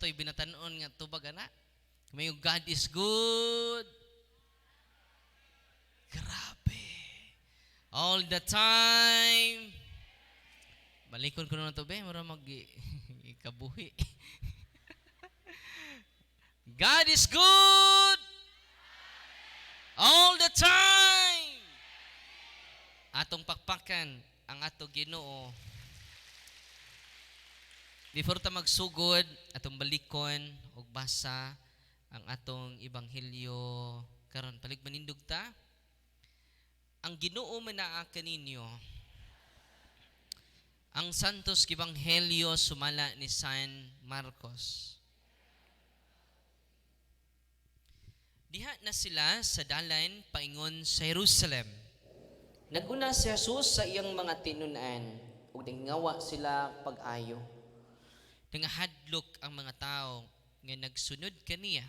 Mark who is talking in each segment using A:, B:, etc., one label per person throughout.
A: to'y binatanon nga tubag ana. May God is good. Grabe. All the time. Balikon ko na to be, mura ikabuhi. God is good all the time. Atong pakpakan ang ato Ginoo. Before ta magsugod, atong balikon og basa ang atong ebanghelyo karon. Palig manindog ta. Ang Ginoo manaa kaninyo. Ang Santos Ebanghelyo sumala ni San Marcos. Diha na sila sa dalan paingon sa Jerusalem. Naguna si Jesus sa iyang mga tinunan ug nangawa sila pag-ayo. Nangahadlok ang mga tao nga nagsunod kaniya.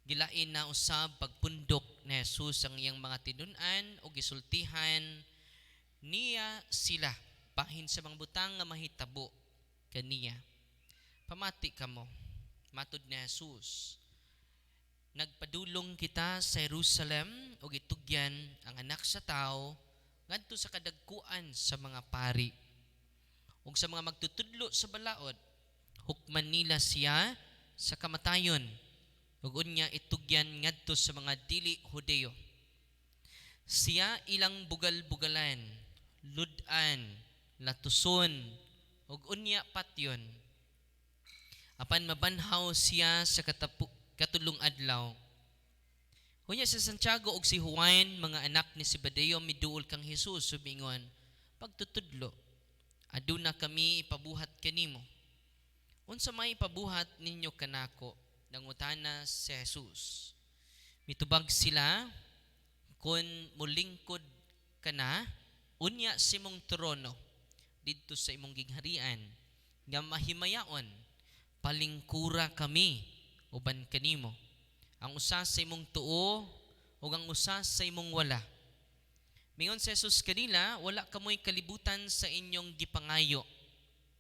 A: Gilain na usab pagpundok ni Jesus ang iyang mga tinunan ug gisultihan niya sila bahin sa mga butang nga mahitabo kaniya. Pamati kamo, matud ni Jesus. Nagpadulong kita sa Jerusalem o gitugyan ang anak sa tao ngadto sa kadagkuan sa mga pari ug sa mga magtutudlo sa balaod. Hukman nila siya sa kamatayon ug unya itugyan ngadto sa mga dili Hudeo. Siya ilang bugal-bugalan, ludan, latuson ug unya patyon. Apan mabanhaw siya sa katulong adlaw. Hunya si Santiago ug si Juan, mga anak ni Zebedeo, miduol kang Jesus, subingon, pagtutudlo, aduna kami ipabuhat kanimo. Unsa may ipabuhat ninyo kanako? Nangutana si Jesus. Mitubag sila, kun mulingkod kana, unya si mong trono, didto sa imong gingharian, nga mahimayaon, palingkura kami, uban kanimo. Ang usa sa imong tuo ug ang usa sa imong wala. Mingon si Jesus kanila, wala kamoy kalibutan sa inyong gipangayo.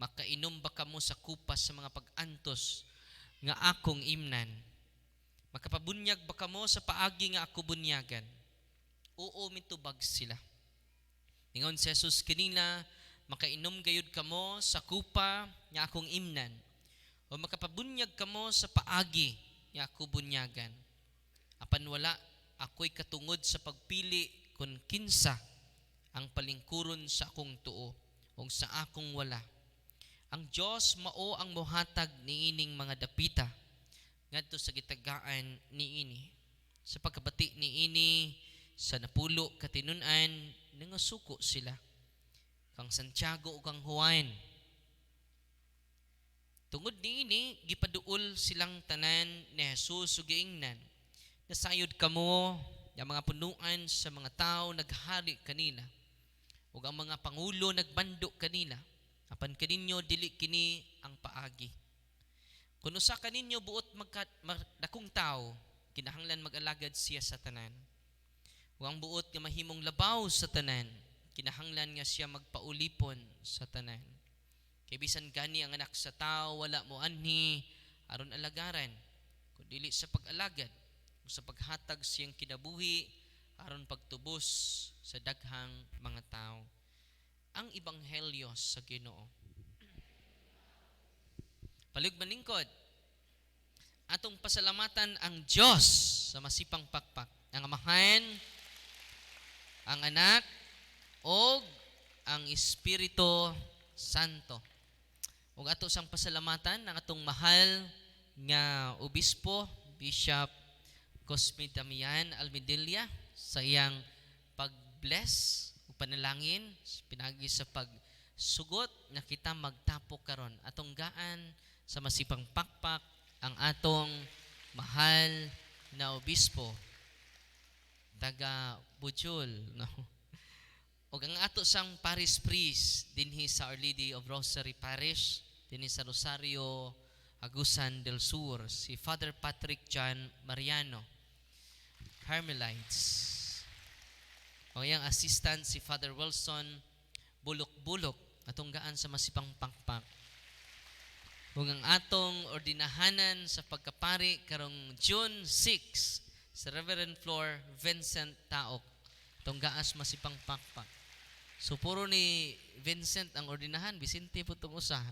A: Makainom ba kamo sa kupas sa mga pag-antos nga akong imnan? Makapabunyag ba kamo sa paagi nga ako bunyagan? Oo, mitubag sila. Mingon si Jesus kanila, makainom gayud kamo sa kupa nga akong imnan, o makapabunyag kamo sa paagi nga ako bunyagan. Apan wala ako'y katungod sa pagpili kung kinsa ang palingkuron sa akong tuo o sa akong wala. Ang Diyos mao ang mohatag niining mga dapita ngadto sa gitagaan niini. Sa pagkabati niini sa napulo katinunan, nangasuko sila. Kang Santiago o kang Juan. Tungod niini, gipaduol silang tanan ni Jesus ug giingnan. Nasayod kamo, ang mga punuan sa mga tao naghari kanina. Ug ang mga pangulo nagbando kanina. Apan kaninyo dili kini ang paagi. Kung usa kaninyo buot dakong tao, kinahanglan mag-alagad siya sa tanan. Ug ang buot nga mahimong labaw sa tanan, kinahanglan nga siya magpaulipon sa tanan. Kay bisan gani ang anak sa tao wala mo anhi aron alagaran, kundi sa pag-alagad o sa paghatag siyang kinabuhi aron pagtubos sa daghang mga tao. Ang ebanghelyo sa Ginoo. Palig maningkod, atong pasalamatan ang Dios sa masipang pakpak, ang Amahan, ang Anak, o ang Espiritu Santo. Ug ato sang pasalamatan ang atong mahal nga obispo, Bishop Cosme Damian Almedilla, sa iyang pag-bless o panalangin pinagi sa pagsugot na kita magtapok karon. Atong gaan sa masipang pakpak ang atong mahal na obispo taga Bujol, no? O ang ato sang parish priest dinhi sa Our Lady of Rosary Parish dinhi sa Rosario, Agusan del Sur, si Father Patrick John Mariano, Carmelites. O iyang assistant si Father Wilson Bulok-Bulok, atong gaan sa masipang pakpak. ug ang atong ordinahanan sa pagkapari karong June 6 sa Reverend Flor Vincent Taok. Itong gaas masipang pakpak. So puro ni Vincent ang ordinahan, Vicente po itong usa.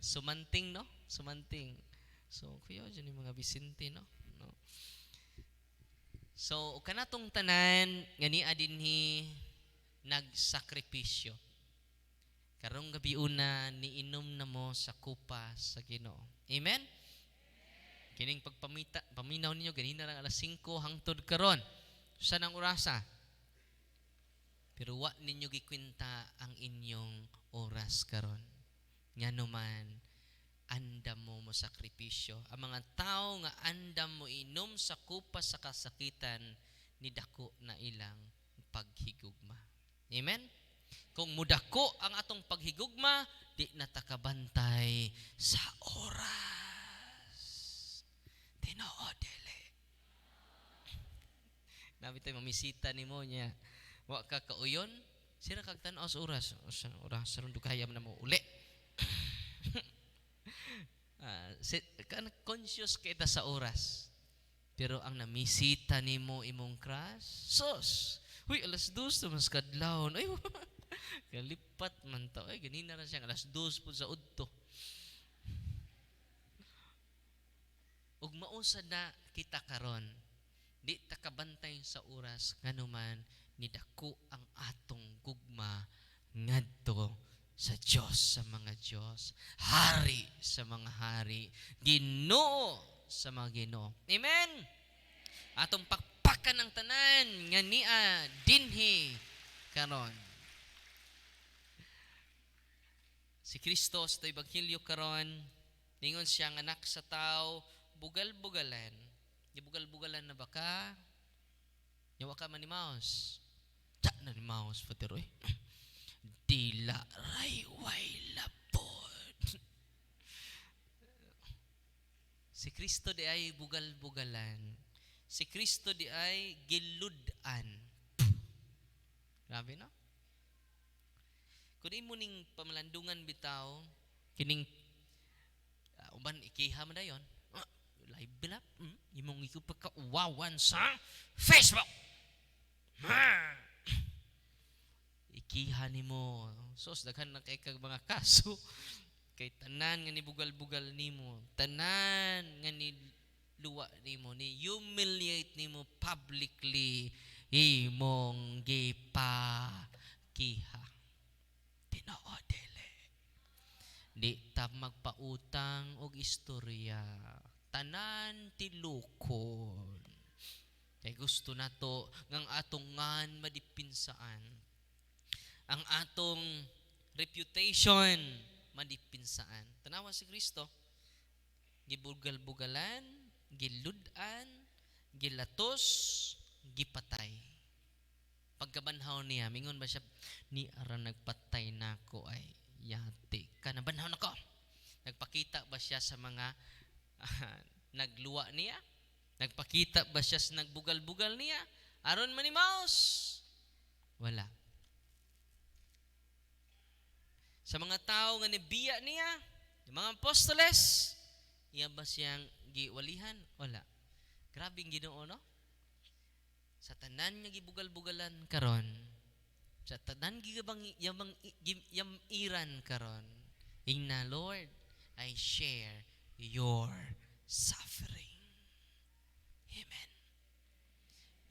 A: Sumanting, no? Sumanting. So, kuya, dyan yung mga Vicente, no? No. So, kanatong tanan, nga ni adinhi nagsakripisyo. Karong gabi una, niinom na mo sa kupa sa Ginoo. Amen? Kining paminaw ninyo, ganina lang alas 5 hangtod karon. Saan ang orasa? Pero wa ninyo gikwenta ang inyong oras karon. Nga naman, andam mo sakripisyo. Ang mga tao nga andam mo inom sa kupa sa kasakitan, ni dako na ilang paghigugma. Amen? Kung mudako ang atong paghigugma, di natakabantay sa oras. Tinoo dili. Nabi tayo mamisita ni mo niya. Wa ka kauyon, sira kag tan-aw sa oras. Sa oras ron dugayam na mo uli. Conscious kita sa oras. Pero ang namisita nimo imong crush, sos. Huy, alas 2 mas kadlawon. Ay, kalipat man to. Ay, ganina na siya alas 2 po sa udto. Ug mausa na kita karon. Di takabantay sa oras nganuman ni dako ang atong gugma ngadto sa Diyos sa mga Diyos, hari sa mga hari, Ginoo sa mga Ginoo. Amen? Atong pakpakan ng tanan nga niya dinhi karon. Si Kristo sa Ebanghelyo karon, ningon siya nga anak sa tao, bugal-bugalan. Di bugal-bugalan na baka? Yawa ka man ni Maus. Tsa na ni Maus, Father, dila rayway lapod. Si Kristo di ay bugal-bugalan. Si Kristo di ay giludan. Grabe, no? Kung imo ning pamalandungan bitaw, kining uban ikiha mo dayon. Live bilap, imong ikaw pagkauwawan sa Facebook. Ikiha nimo. Sos daghan na kay kag mga kaso. Kay tanan nga ni bugal-bugal nimo, tanan nga ni luwa nimo, ni humiliate nimo publicly, imong gipakiha. Tinoo dili. Di ta magpautang og istorya. Tanan tilukon. Kay gusto nato ngang atong ngan madipinsaan. Ang atong reputation madipinsaan. Tanawa si Kristo, gibugal-bugalan, giludan, gilatos, gipatay. Pagkabanhaw niya, mingon ba siya, ni ara nagpatay nako ay yati ka na banhaw nako. Nagpakita ba siya sa mga nagluwa niya? Nagpakita ba siya sa nagbugal-bugal niya? Aron man ni Maus? Wala. Sa mga tao nga nibiya niya, yung mga apostoles, iya ba siyang giwalihan? Wala. Grabe ang Ginoo, no? Sa tanan nga gibugal-bugalan karon, sa tanan gigabang yamiran karon, ingna Lord, I share your suffering. Amen.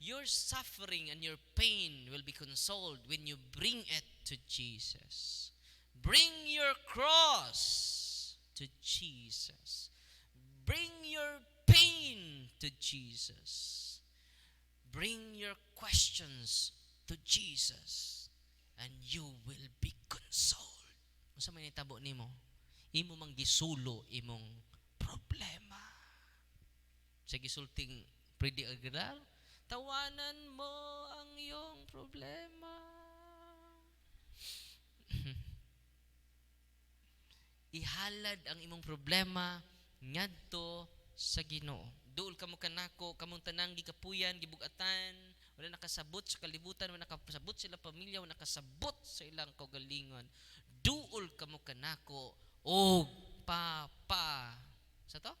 A: Your suffering and your pain will be consoled when you bring it to Jesus. Bring your cross to Jesus. Bring your pain to Jesus. Bring your questions to Jesus, and you will be consoled. Unsa may nitabo nimo? Imo mang gisulo imong problema. Sa gisulting Predi Aguilar, tawanan mo ang iyong problema. Ihalad ang imong problema ngadto sa Ginoo. Duol kamo kanako, kamong tanang gikapuyan, gibugatan, wala nakasabot sa kalibutan, wala nakasabot sa ilang pamilya, wala nakasabot sa ilang kaugalingon. Duol kamo kanako o sa to?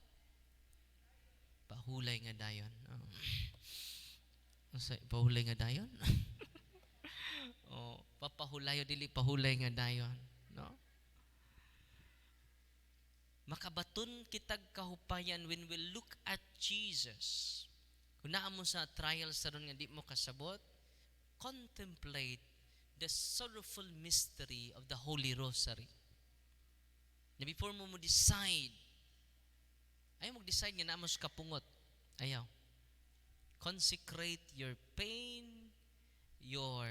A: Pahulay nga dayon. Pahulay nga dayon? Papahulayo dili pahulay nga dayon, no? Makabaton kitag kahupayan when we look at Jesus. Kung naa mo sa trials sa ron nga di mo kasabot, contemplate the sorrowful mystery of the Holy Rosary. Na before mo decide, ayaw mag-decide nga naa mo sa kapungot. Ayaw. Consecrate your pain, your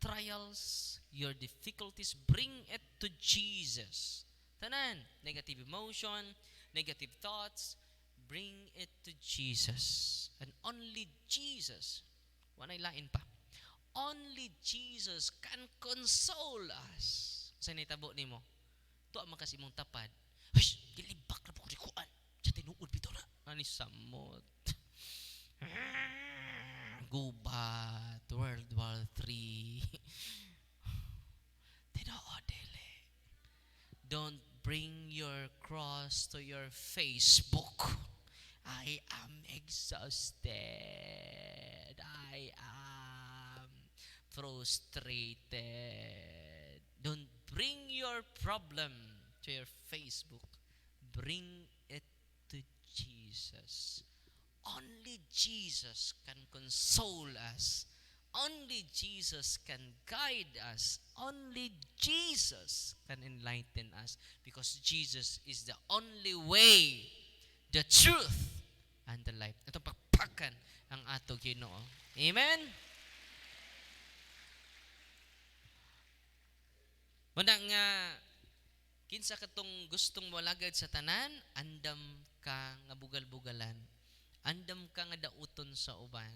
A: trials, your difficulties, bring it to Jesus. Tanan, negative emotion, negative thoughts, bring it to Jesus. And only Jesus, wanay lain pa, only Jesus can console us. Sa nitabo ni mo, tuwa makasi mong tapad, hush, gilibak na po rikuan, sa tinuod bito na, ani samot. Gubat, World War III. Tinoodele. Don't bring your cross to your Facebook. I am exhausted. I am frustrated. Don't bring your problem to your Facebook. Bring it to Jesus. Only Jesus can console us. Only Jesus can guide us. Only Jesus can enlighten us. Because Jesus is the only way, the truth, and the life. Ito pagpakan ang ato Ginoo. Amen? Muna nga, kinsa katong gustong walagad sa tanan, andam ka nga bugal-bugalan. Andam ka nga dauton sa uban.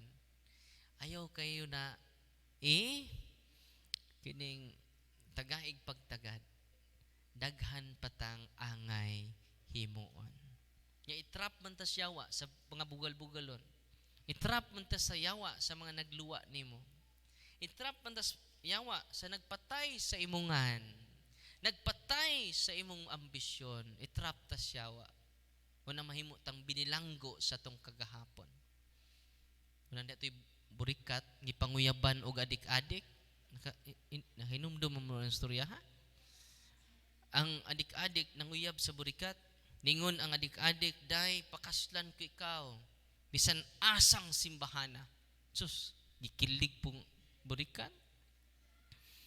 A: Ayaw kayo na, kining tagaig pagtagad, daghan patang angay himuon. Nga itrap man ta yawa sa mga bugal-bugalon. Itrap man ta sa yawa sa mga nagluwa nimo. Itrap man ta yawa sa nagpatay sa imungan. Nagpatay sa imong ambisyon. Itrap ta yawa. Wala mahimo tang binilanggo sa tong kagahapon. Wala dito'y burikat, gipanguyaban og adik-adik. Nahinumdum mo ang istorya, ha? Ang adik-adik nanguyab sa burikat, ningon ang adik-adik, day, pakaslan ko ikaw. Bisan asang simbahana. Sus, gikilig pong burikat.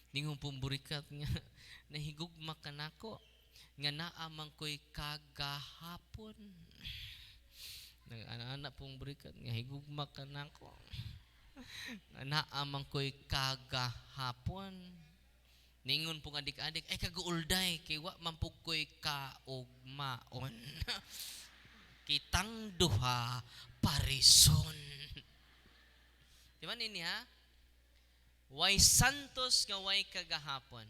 A: Ningon pong burikat nga, nahigugma ka nako, nga naamang ko'y kagahapon. Nag-anak pong burikat, nga higugma ka nako. Naamang ko'y kagahapon. Ningon pong adik-adik, ay kaguulday, kay wa mampug ko'y kaugmaon. Kitang duha parison. Di ba nini ha? Way santos nga way kagahapon.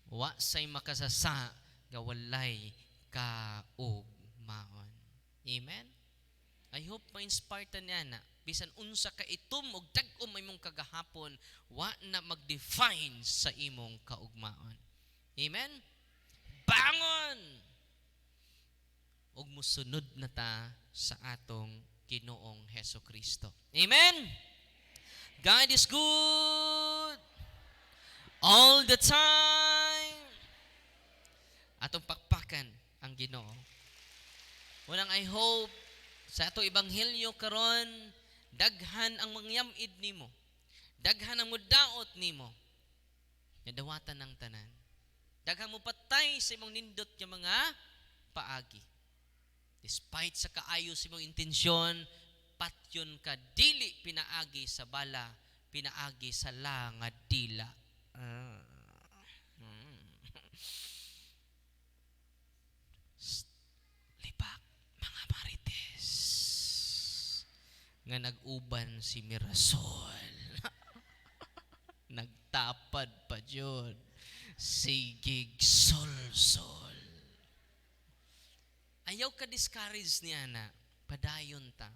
A: Wa say makasasa nga walay kaugmaon. Amen? I hope ma-inspire ta niya na bisan unsa ka itum og dag-om imong kagahapon, wa na mag-define sa imong kaugmaon. Amen? Bangon! Og musunod na ta sa atong Ginoong Hesukristo. Amen? God is good all the time. Atong pakpakan ang Ginoo. Unang I hope sa ato ebanghelyo karon, daghan ang mangyamid nimo. Daghan ang mudaot nimo. Nadawatan ng tanan. Daghan mo patay sa imong nindot nga mga paagi. Despite sa kaayo sa imong intensyon, patyon ka dili pinaagi sa bala, pinaagi sa langad dila. Libak, mga marites. Nga nag-uban si Mirasol. Nagtapad pa dyan. Sigig sol-sol. Ayaw ka discourage niya na, padayon ta.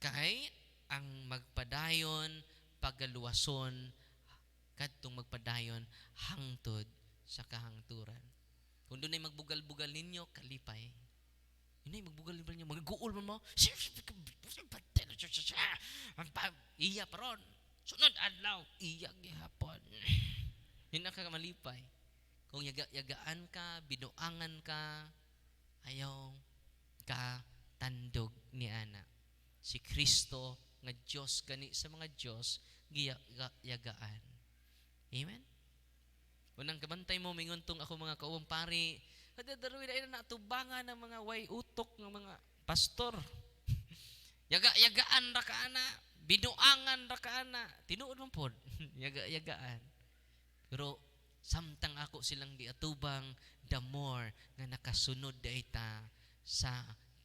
A: Kay ang magpadayon, pagaluwason, kadtong magpadayon, hangtod sa kahangturan. Kung doon ay magbugal-bugal ninyo, kalipay. Yun ay magbugal-bugal ninyo, magguol mo, iya pa ron. Sunod adlaw, iya gihapon. Yun ang kamalipay. Kung yagaan ka, binuangan ka, ayaw ka tandog ni ana. Si Kristo nga Diyos gani sa mga Diyos yagaan. Amen. Unang kabantay mo mingon tong ako mga kauwang pari, hadadarawin na natubangan ng mga way utok ng mga pastor. Yagaan ra ka ana, binuangan ra ka ana. Tinuod man pod. Yagaan. Pero samtang ako silang diatubang, the more nga nakasunod dayta sa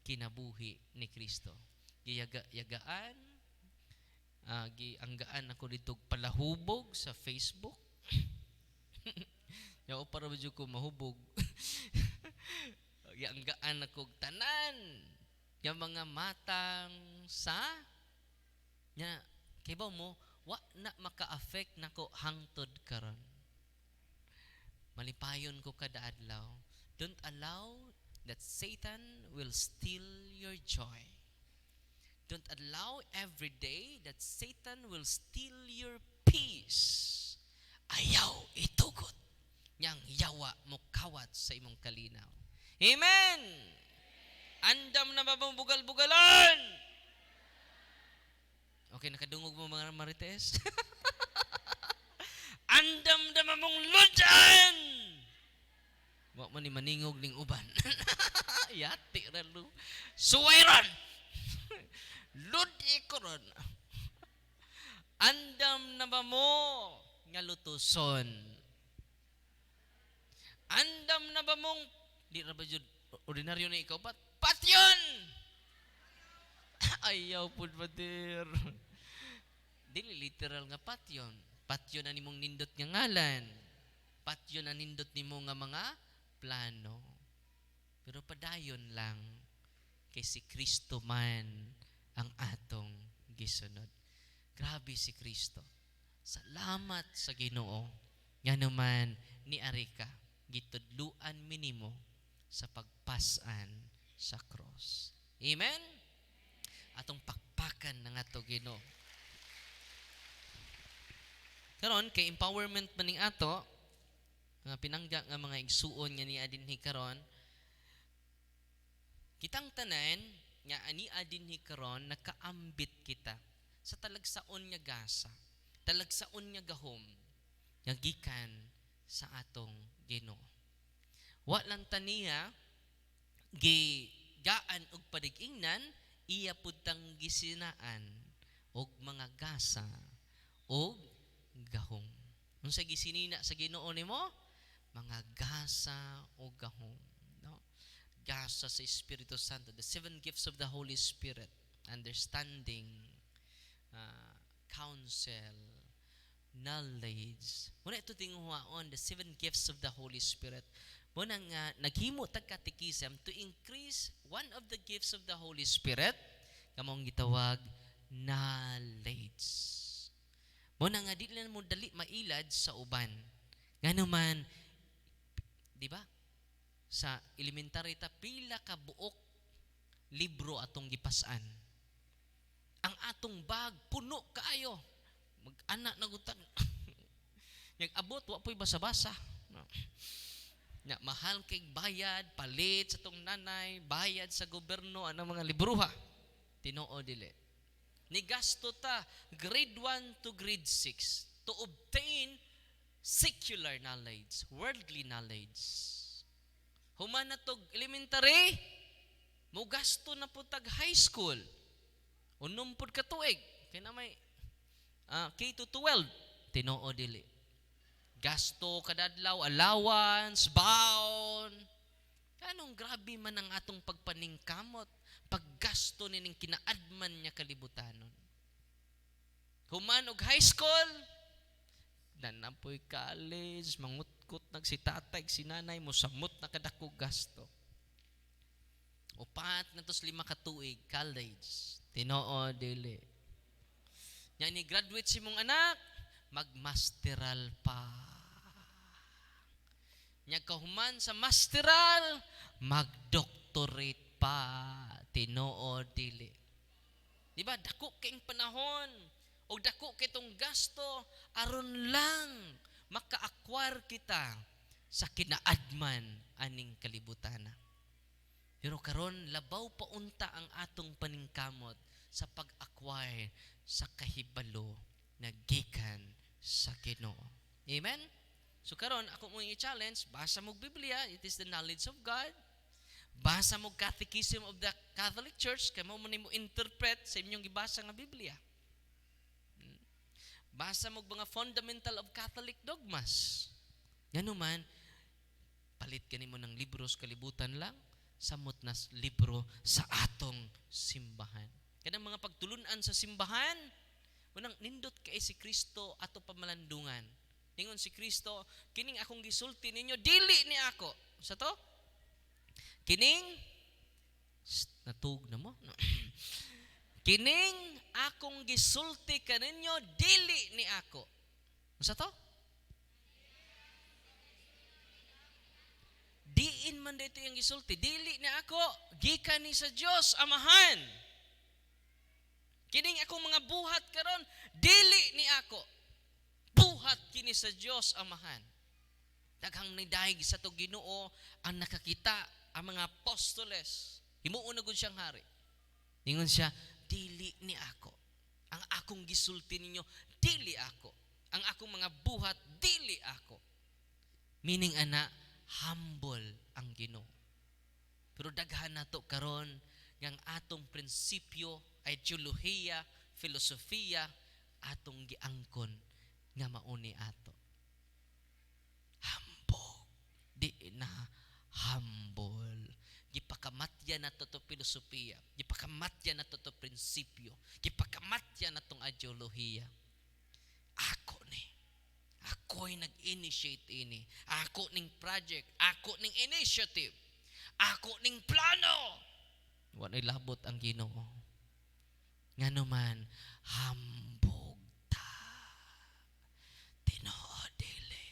A: kinabuhi ni Kristo. Yagaan, gianggaan ako dito palahubog sa Facebook. Yaw para ba ko mahubog. Gianggaan ako tanan yung mga matang sa nya kay ba mo wa na maka-affect nako hangtod karon. Malipayon ko kada adlaw. Don't allow that Satan will steal your joy. Don't allow every day that Satan will steal your peace. Ayaw itugot. Niyang yawa mo kawat sa imong kalinaw. Amen! Andam na ba mong bugal-bugalan? Okay, nakadungog mo mga marites? Andam na ba mong ludan? Wa man ni maningog ning uban. Yati ralo. Suwayron! Ludi ko ron. Andam na ba mo nga lutuson? Andam na ba mong di ra ba jud ordinaryo na ikaw patyon? Ayaw pud badir. Dili literal nga patyon. Patyon na nimong nindot nga ngalan. Patyon na nindot nimo nga mga plano. Pero padayon lang kay si Kristo man ang atong gisunod. Grabe si Kristo. Salamat sa Ginoo. Nga naman ni Arika gitudluan minimo sa pagpasan sa cross. Amen? Atong pakpakan ng ato Ginoo. Karon kay empowerment maning ato nga pinangga nga mga igsuon nga niya dinhi karon, kitang tanan nga ani dinhi karon nakaambit kita sa talagsaon nga gasa, talagsaon nga gahom nga gikan sa atong Ginoo. Wa lang taniya gigaan og padig-ingnan, iya pud tang gisinaan og mga gasa og gahom. Unsa gisinina sa Ginoo nimo? Mga gasa o gahom, no? Gasa sa Espiritu Santo, the 7 gifts of the Holy Spirit, understanding, counsel, knowledge. Muna ito tinguhaon, the 7 gifts of the Holy Spirit. Muna nga, naghimo tag katekism to increase one of the gifts of the Holy Spirit, kamong gitawag, knowledge. Muna nga, di lang mo dali mailad sa uban. Nga naman, di ba? Sa elementary ta, pila ka buok libro atong gipasan. Ang atong bag, puno kaayo. Mag-anak na gutan. Nag-abot, wa po'y basa-basa. No. Ya, mahal kay bayad, palit sa tong nanay, bayad sa gobyerno, anong mga libruha. Tinoo dili. Ni gasto ta, grade 1 to grade 6 to obtain secular knowledge, worldly knowledge. Human na tog elementary, mo gasto na po tag high school. Unom pud ka tuig, kaya na may K to 12, tinoo dili. Gasto kadadlaw, allowance, bound. Kanong grabe man ang atong pagpaningkamot, paggasto nining kinaadman niya kalibutanon. Human og high school, nanapoy college, mangutkot si tatay, si nanay mo, samot na kadako gasto. Upat na tos 5 ka tuig, college, tinoo dili. Nya ni graduate si mong anak, magmasteral pa. Nya kahuman sa masteral, mag-doctorate pa, tinuod dili. Di ba, dako kayong panahon, o dako kitong gasto, aron lang maka-acquire kita sa kinaadman aning kalibutana. Pero karon labaw pa unta ang atong paningkamot sa pag-acquire sa kahibalo na gikan sa Ginoo. Amen? So karon ako mo i-challenge, basa mo Biblia, it is the knowledge of God. Basa mo Catechism of the Catholic Church, kay mo mo interpret sa inyong gibasa nga Biblia. Basa mo mga fundamental of Catholic dogmas. Ngano man, palit kanimo ng libro sa kalibutan lang, samot na libro sa atong simbahan. Kanang mga pagtulunan sa simbahan, unang nindot kay si Kristo ato pamalandungan. Ningon si Kristo, kining akong gisulti ninyo, dili ni ako. Sa to? Kining, natug na mo? No. Kining akong gisulti kaninyo, dili ni ako. Sa to? Diin man dito yung gisulti, dili ni ako, gikan ni sa Dios Amahan. Kining akong mga buhat karon, dili ni ako, buhat kini sa Dios Amahan. Daghang nidahig sa to Ginoo ang nakakita ang mga apostoles. Himuon na gud siyang hari. Ningon siya, dili ni ako. Ang akong gisulti ninyo, dili ako. Ang akong mga buhat, dili ako. Meaning ana, humble ang Ginoo. Pero daghan nato karon ngang atong prinsipyo, ideolohiya, filosofiya, atong giangkon nga mauni ato. Hambog. Di na humble. Gipakamatya na to filosofiya. Gipakamatya na to prinsipyo. Gipakamatya na tong ideolohiya. Ako ni. Ako'y nag-initiate ini. Ako ning project. Ako ning initiative. Ako ning plano. Walay labot ang Ginoo. Ngano man, hambog ta. Tinuod dili.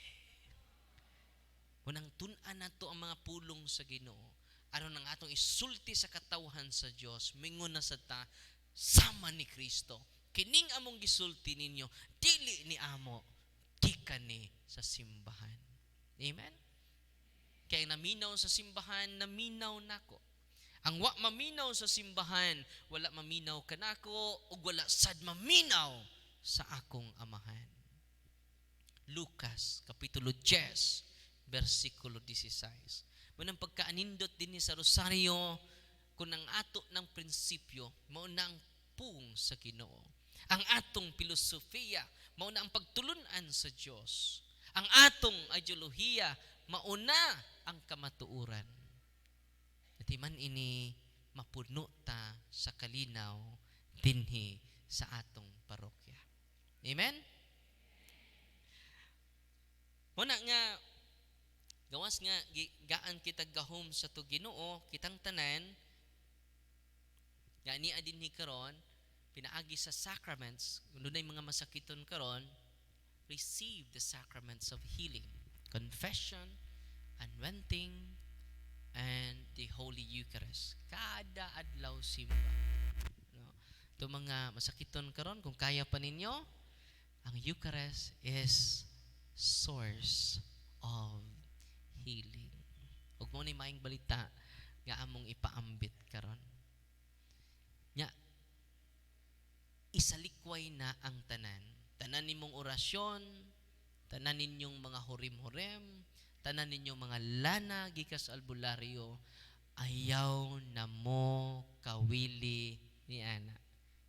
A: Unang tun-an nato ang mga pulong sa Ginoo. Aron ang atong isulti sa katawhan sa Dios, mingon na sa ta sama ni Kristo. Kining among gisulti ninyo, dili ni amo, gikan ni sa simbahan. Amen? Kaya naminaw sa simbahan, naminaw nako. Ang wa maminaw sa simbahan, wala maminaw kanako, ug wala sad maminaw sa akong Amahan. Lucas, Kapitulo 10, versikulo 16. Munang pagkaanindot din sa rosaryo, kung ang ato ng prinsipyo, mauna ang pung sa Ginoo. Ang atong filosofiya, mauna ang pagtulunan sa Diyos. Ang atong ideolohiya, mauna ang kamatuuran. At man ini mapuno ta sa kalinaw dinhi sa atong parokya. Amen? Muna nga, gawas nga, gaan kita gahom sa to Ginoo, kitang tanan, nga ni adinhi karon, pinaagi sa sacraments, kung doon ay mga masakiton karon, receive the sacraments of healing, confession, unwenting, and the Holy Eucharist. Kada adlaw simba. No? Ito mga masakiton karon, kung kaya pa ninyo, ang Eucharist is source of healing. Huwag mo na maing balita nga among ipaambit karon. Nya, isalikway na ang tanan. Tanan nimong orasyon, tanan ninyong mga hurim-hurim, tanan ninyong mga lana gikas albularyo, ayaw na mo kawili ni ana.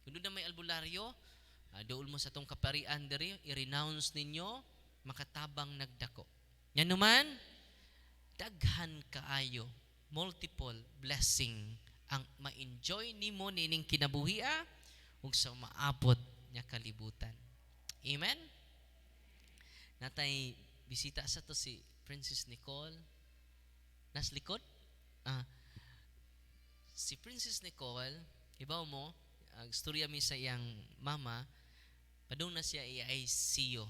A: Kung doon na may albularyo, doon mo sa tong kaparian diri, i-renounce ninyo, makatabang nagdako. Yan naman, daghan kaayo, multiple blessing ang ma-enjoy nimo nining kinabuhia ug sa maabot nya kalibutan. Amen? Natay bisita sa to si Princess Nicole. Nas likod? Si Princess Nicole, ibaw mo, ang storya mi sa iyang mama, padung na siya i-ICU.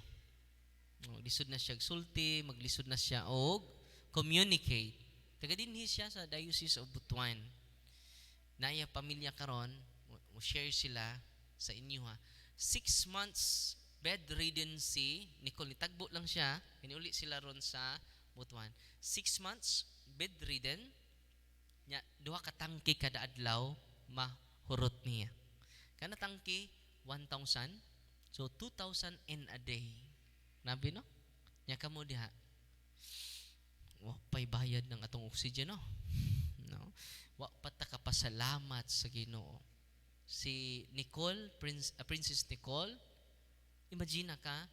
A: Maglisod na siya sulti, maglisod na siya og communicate. Taga dinhi siya sa Diocese of Butuan. Naya pamilya karon, mo share sila sa inyo ha. 6 months bedridden si Nicole. Nitagbo lang siya. Iniuli sila ron sa Butuan. 6 months bedridden. Nya duha ka tangke kada adlaw mahurot niya. Kana tangke 1,000. So 2,000 in a day. Nabi no? Nya kamo diha. Wa pay bayad ng atong oxygen no. No. Wa pa ta kapasalamat sa Ginoo. Si Nicole, Princess Nicole, imagine ka,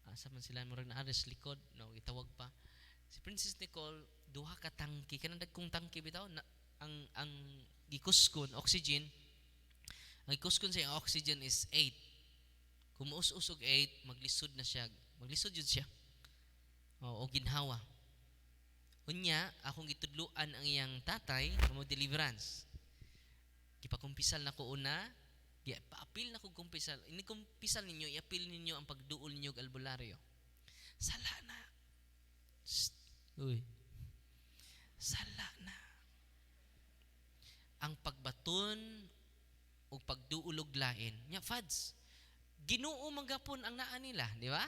A: asa man sila murag na ares likod, no, itawag pa. Si Princess Nicole, duha ka tangki, kanang dagkong tangki bitaw na, ang gikuskon oxygen. Ang gikuskon sa oxygen is 8. Kung maus-usog 8, maglisod na siya. Maglisod yun siya. O ginhawa. Unya, akong gitudluan ang iyang tatay, mo deliverance. Gipakumpisal na ko una, paapil na ko kumpisal. Ini kumpisal ninyo, iapil ninyo ang pagduol ninyo og albularyo. Sala na. Uy. Sala na. Ang pagbaton o pagduol og lain. Nya fads. Ginoo man gapon ang naa nila, di ba?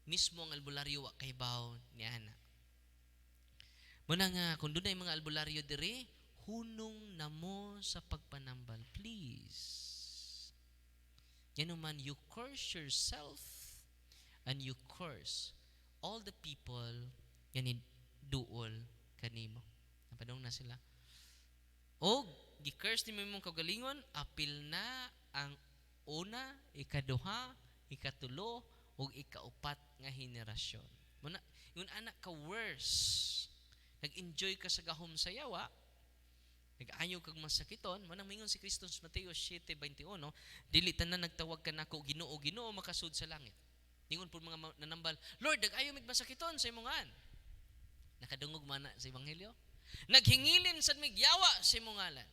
A: Mismo ang albularyo wa kay baw ni ana. Muna nga, kung doon ay mga albularyo diri, hunong na mo sa pagpanambal. Please. Yan naman, you curse yourself and you curse all the people yan duol kanimo. Napadong na sila. O, gi-curse ni mong kagalingon, apil na ang una, ikaduha, ikatulo, o ikaupat nga henerasyon. Muna, yung anak ka worse. Nag-enjoy ka sa gahom sa yawa, nag-ayaw kag masakiton, manang mingon si Kristo sa Mateo 7:21, dili tanan nagtawag ka nako Ginoo, Ginoo makasud sa langit. Ningon pud mga nanambal, Lord, nag-ayaw mig masakiton sa imong ngalan. Nakadungog man sa ebanghelyo. Naghingilin sad mig yawa sa imong ngalan.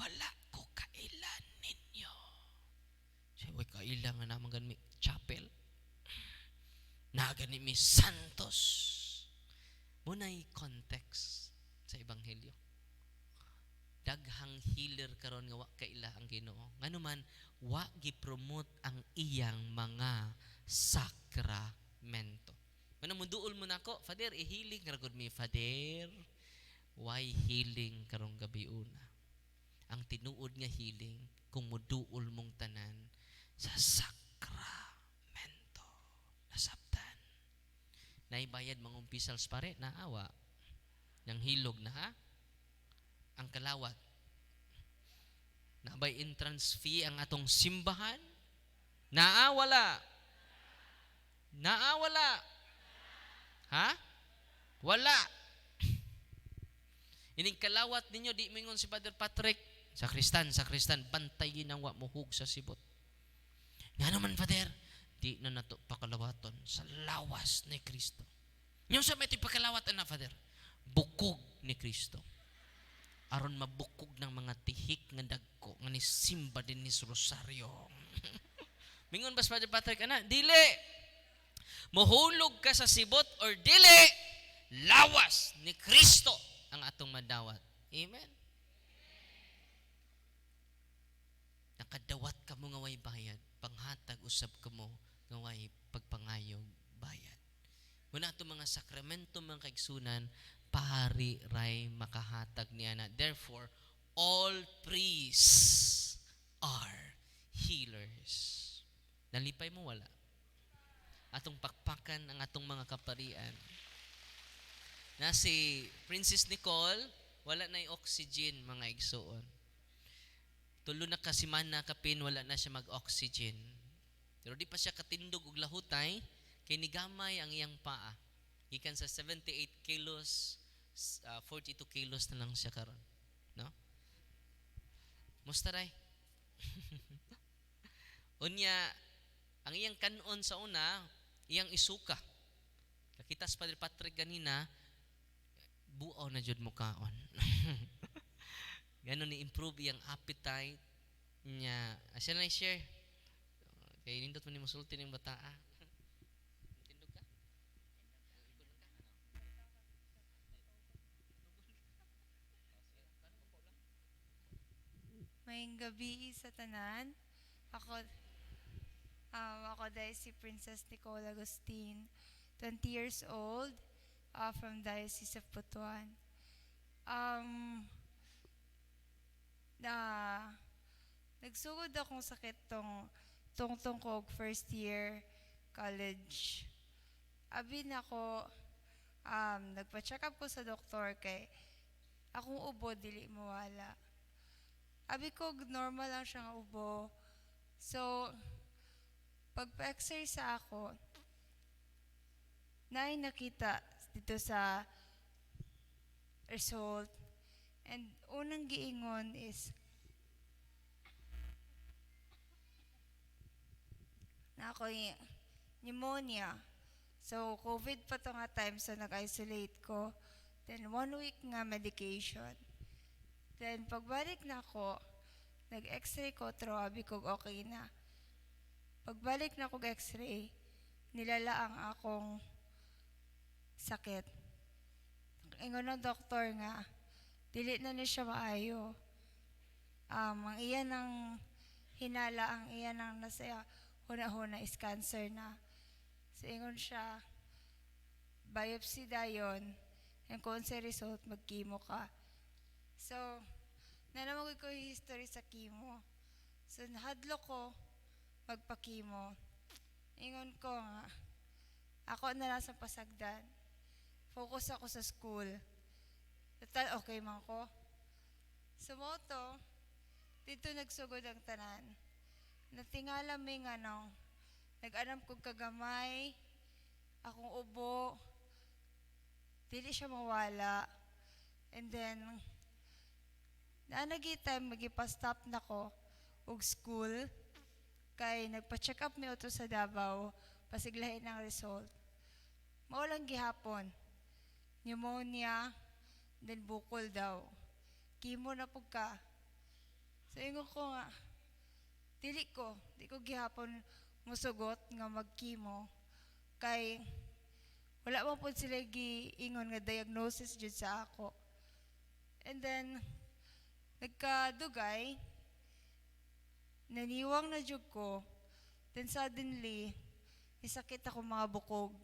A: Wala ko kailan ninyo. Say, way kailan nga naman ganmi chapel. Nagani mi santos. Muna'y context sa ebanghelyo. Daghang healer karon nga wa kaila ang Ginoo. Nganuman wa gi-promote ang iyang mga sakramento. Manang muduol mo nako, Father, i-healing ra gud mi, Father. Why healing karong gabi una? Ang tinuod nga healing kung muduol mong tanan sa sakramento. Nasabtan. Naibayad mangumpisal sa pare, naawa. Nang hilog na ha? Ang kalawat. Nabay entrance fee ang atong simbahan? Naawala. Naawala. Ha? Wala. Ining kalawat ninyo, di mingon si Father Patrick, sakristan, bantayin ang wa muhug sa sibot. Nga naman, Father, di na nato pakalawaton sa lawas ni Kristo. Yung sa may pakalawatan na, Father, bukog ni Kristo. Aron mabukog ng mga tihik nga dagko nga ni simba din ni Rosario. Mingon ba Father Patrick, ana, dili. Mohulog ka sa sibot or dili, lawas ni Kristo ang atong madawat. Amen. Nakadawat ka mo nga way bayad, panghatag usab ka mo nga way pagpangayog bayad. Muna ito mga sakramento, mga kaigsunan, pari ray makahatag niya na. Therefore, all priests are healers. Nalipay mo, wala. Atong pakpakan ang atong mga kaparian. Na si Princess Nicole, wala na yung oxygen, mga igsuon. Tulo na kasimana kapin, wala na siya mag-oxygen. Pero di pa siya katindog og lahutay, kay nigamay ang iyang paa. Gikan sa 78 kilos, 42 kilos na lang siya karon. No? Musta ray? Unya, ang iyang kanon sa una, iyang isuka. Nakita sa Padre Patrick ganina, buaw na jud mo kaon. Ganon ni-improve iyang appetite niya. Asya na i-share. Kaya nindot mo ni musulti ng bataa. Tindog ka?
B: Maayong gabi sa tanan. Ako, ako dahil si Princess Nicole Agustin, 20 years old, from Diocese of Butuan. Um, na, nagsugod akong sakit tong kog first year college. Abi na ako, nagpa-check up ko sa doktor kay akong ubo dili mawala. Abi ko normal lang siya nga ubo. So, pagpa-x-ray sa ako, naay nakita dito sa result. And unang giingon is, na ako pneumonia. So, COVID pa to nga time, so nag-isolate ko. Then, 1 week nga medication. Then, pagbalik na ako, nag-x-ray ko, abi ko okay na. Pagbalik na ko x-ray, nilala ang akong sakit. Ingon ng doktor nga, dili na ni siya maayo. Ang iyan ng hinala, ang iyan ng nasa huna-huna is cancer na. So, ingon siya, biopsy dayon, and kung sa result, mag-chemo ka. So, nanamagod ko yung history sa chemo. So, nahadlo ko, magpa-chemo. Ingon ko nga, ako na lang sa pasagdan. Focus ako sa school. Total, okay man ko. Sa moto, dito nagsugod ang tanan. Natingala may nag-anam kong kagamay, akong ubo, dili siya mawala. And then, naanagi time, magipa-stop na ko og school, kay nagpa-check up mi uto sa Davao, pasiglahin ang result. Maulang gihapon, pneumonia, then bukol daw. Chemo na po ka. So, ingon ko nga, di ko gihapon musugot nga mag-chemo. Kay, wala mo po sila giingon nga diagnosis jud sa ako. And then, nagkadugay, naniwang na jud ko, then suddenly, isakit ako mga bukog.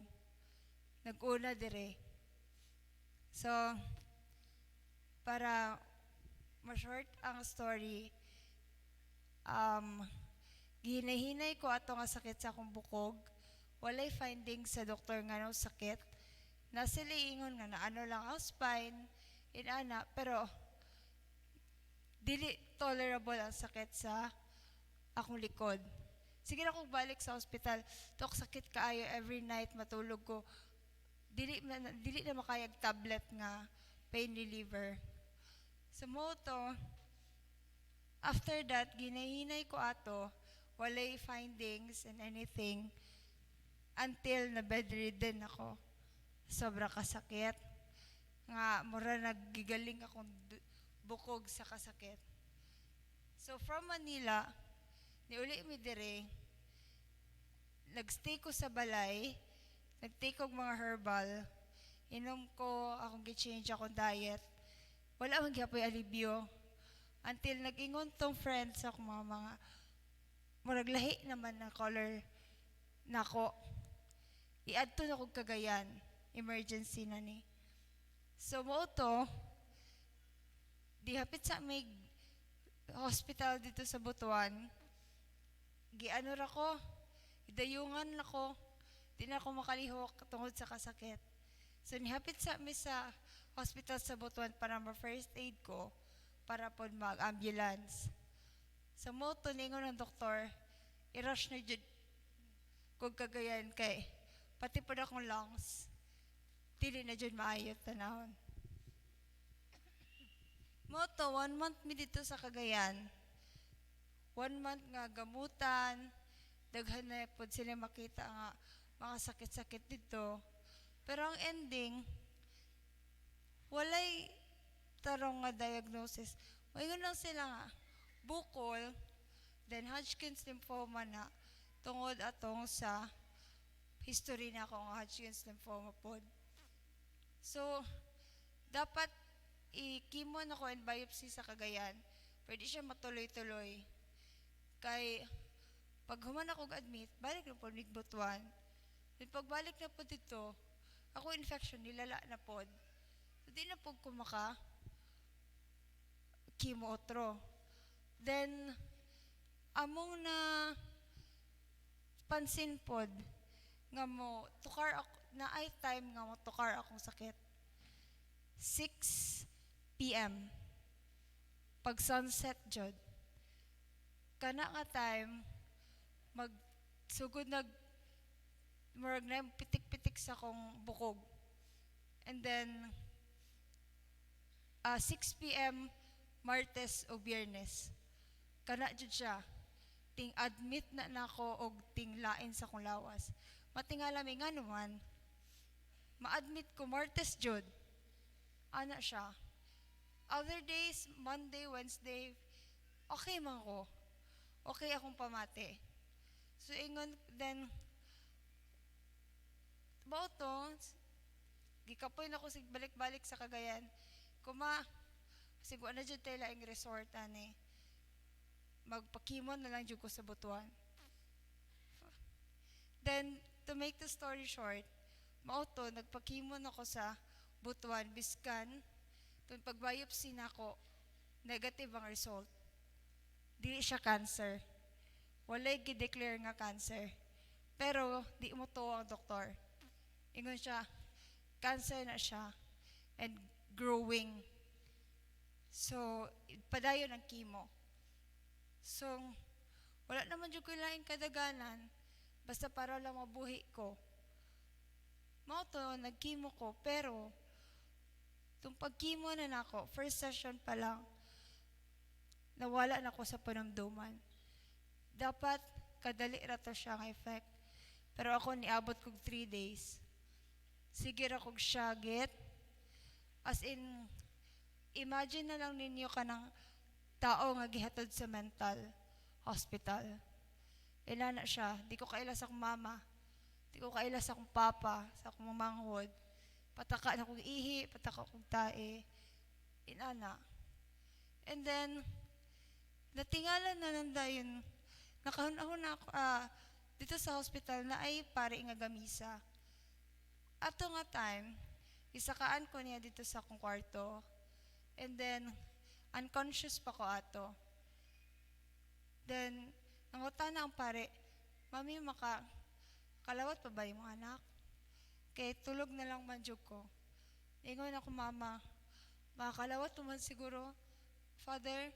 B: Nag-una dire. So, para ma-short ang story, gihinahinay ko ato nga sakit sa akong bukog. Walay finding sa doktor nga no sakit. Nasila ingon nga na ano lang ang spine, inana, pero dili tolerable ang sakit sa akong likod. Sige na kong balik sa ospital, tok sakit kaayo every night matulog ko. Dili na makayag tablet nga pain reliever. Sa moto, after that, ginahinay ko ato, walay findings and anything until na bedridden ako. Sobra kasakit. Nga, mura nagigaling akong bukog sa kasakit. So, from Manila, niuli mi dire, nagstay ko sa balay, nag-take og mga herbal, inom ko, akong gi-change akong diet. Wala man gyapoy alibyo. Until nag-ingon tong friends ako mga muraglahi naman na color nako. I-adto na kong Cagayan. Emergency na ni. So mo to, di hapit sa may hospital dito sa Butuan, giano ra ko, idayungan na ko, di na ako makalihok tungod sa kasakit. So nihapit sa mi sa hospital sa Butuan para ma-first aid ko, para po mag-ambulance. Sa moto, ningon ng doktor, i-rush na jud kung Cagayan kay pati po na akong lungs, dili na jud maayot tanahon. Moto, 1 month mi dito sa Cagayan. 1 month nga gamutan, daghan na po sila makita nga mga sakit-sakit dito. Pero ang ending, walay tarong nga diagnosis. Mayon lang sila nga, bukol, then Hodgkin's lymphoma na, tungod atong sa history na akong Hodgkin's lymphoma po. So, dapat i-chemo na ko and biopsy sa Cagayan. pwede siya matuloy-tuloy. Kay, pag human ako admit, balik na po nigbutuan. Then pagbalik na po dito, ako infection, nilala na po. So, di na po kumaka chemo otro. Then, among na pansin pod nga mo tukar ako na ay time nga mo tukar akong sakit 6 p.m. pag sunset jud kana nga time magsugod murag na pitik-pitik sa kong bukog and then 6 p.m. Martes o Biyernes kana jud siya ting admit na nako og ting lain sa kong lawas. Matingala mi nga naman, ma-admit ko Martes jud. Ana siya. Other days, Monday, Wednesday, okay man ko. Okay akong pamati. So ingon then about to, gikapoy na ko sig balik-balik sa Cagayan. Kuma sigwa na jud tayo laing resort ani. Magpakimon na lang jud ko sa Butuan. Then, to make the story short, mauto, nagpakimon ako sa Butuan, biskan, kung pag-biopsy na ako, negative ang result. Dili siya cancer. Walay gi-declare nga cancer. Pero, di mo to ang doktor. Ingon siya, cancer na siya, and growing. So, padayon ang chemo. So, wala naman dyan ko laing kadaganan, basta para lang mabuhi ko. Mao to, nag-chemo ko, pero, itong pag-chemo na nako, first session pa lang, nawala na ako sa panamduman. Dapat, kadali rato siya ang effect. Pero ako, niabot kong 3 days. Sige ra kong syagit. As in, imagine na lang ninyo ka ng tao nga gihatod sa mental hospital. Ila na siya, di ko kaila sa akong mama, di ko kaila sa akong papa, sa akong mamanghod. Pataka na kong ihi, pataka kong tae. Inana. And then, natingalan na nanda yun, nakahunahon na ako, dito sa hospital na ay pare nga gamisa. Ato nga time, isakaan ko niya dito sa akong kwarto. And then, unconscious pa ko ato. Then, nangutan na ang pare, Mami, kalawat pa ba yung mga anak? Kaya tulog na lang manjog ko. Ingon ako, Mama, makakalawat naman siguro. Father,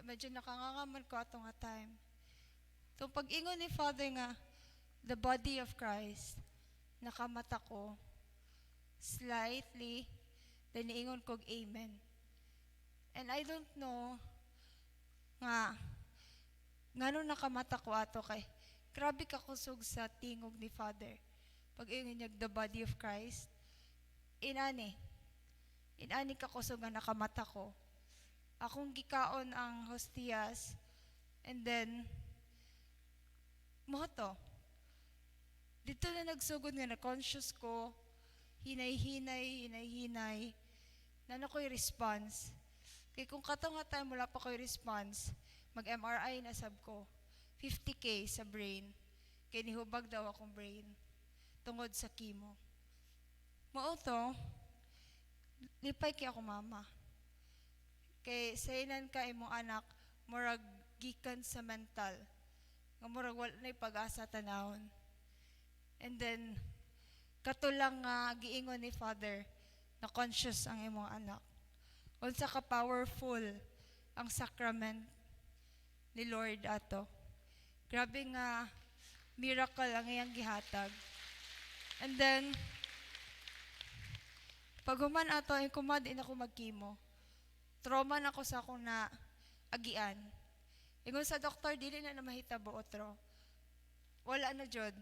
B: medyo nakangangaman ko ato nga time. Itong pag-ingon ni Father nga, the body of Christ, nakamata ko, slightly, then iingon kog amen. And I don't know nga ngano nakamata ko ato kay grabe ka kusog sa tingog ni Father. Pag ingon niya the body of Christ, inani ka kusog nga nakamata ko. Akong gikaon ang hostias and then moto. Dito na nagsugod nga na conscious ko, hinay-hinay, na ko'y response. Kaya kung katong nga time wala pa ko'y response, mag-MRI na sab ko, 50K sa brain. Kaya nihubag daw akong brain, tungod sa chemo. Mauto, lipay kay ako mama. Kay sainan ka imong anak, murag gikan sa mental. Nga murag wala na'y pag-asa tanawon. And then, katulang nga giingon ni Father na conscious ang imong anak. Unsa ka powerful ang sacrament ni Lord ato. Grabe nga miracle ang iyang gihatag. And then, pag human ato, ay kumadin ako mag-chemo. Trauma na ako sa akong na agian. Ingon sa doktor, dili na mahitabo otro. Wala na jud.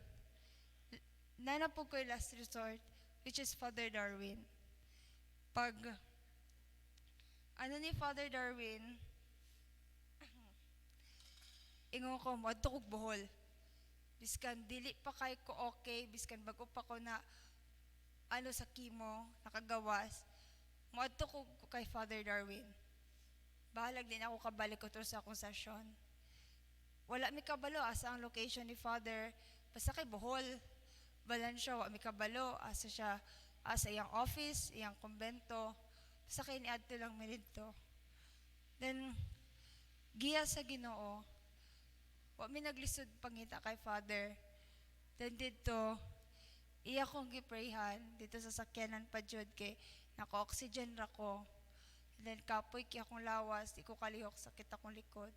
B: Nanapog ko yung last resort, which is Father Darwin. Pag, ni Father Darwin, ingon ko mo, adto kog Bohol. Biskan, dili pa kay ko okay, biskan bago pa ko na, sa chemo, nakagawas. Mo adto ko kay Father Darwin. bahalag din ako kabalik ko sa akong session. Wala mi kabalo asa ang location ni Father. Basta kay Bohol. Balansya, wa mi kabalo asa siya, asa iyang office, iyang kumbento. Basta kay niadto lang mi didto. Then, giya sa Ginoo, wa mi naglisod pangita kay Father. Then dito, iya kong giprayhan dito sa sakyanan pa jud kay naka-oxygen ra ko. Then kapoy kay akong lawas, di ko kalihok, sakit akong likod.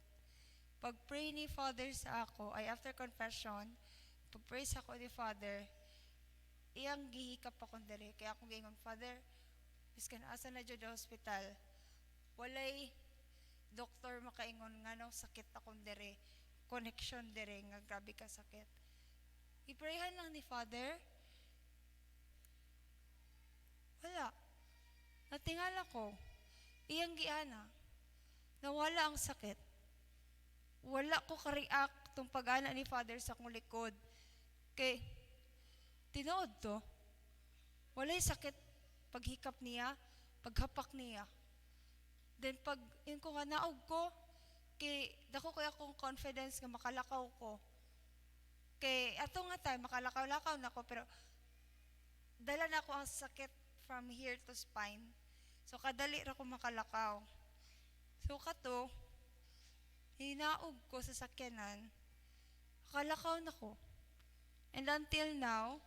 B: Pag-pray ni Father sa ako, ay after confession, pag-pray sa ako ni Father, iyang gihikap akong dere. Kaya akong gingon, Father, biskan asa na jud sa hospital, walay doktor makaingon nga no, sakit akong dere, connection dere, nga grabe ka sakit. Iprayhan lang ni Father, wala. Natingala ko, iyang giana, nawala ang sakit. Wala ko ka-react tong pag-ana ni Father sa akong likod. Kay, tinuod to, walay sakit paghikap niya, paghapak niya. Then pag yun ko nga naog ko, kay dako kaya akong confidence nga makalakaw ko. Kay ato nga tayo, makalakaw-lakaw na ko, pero dala na ko ang sakit from here to spine. So kadali ra ko makalakaw. So kato, hinaog ko sa sakyanan, kalakaw na ko. And until now,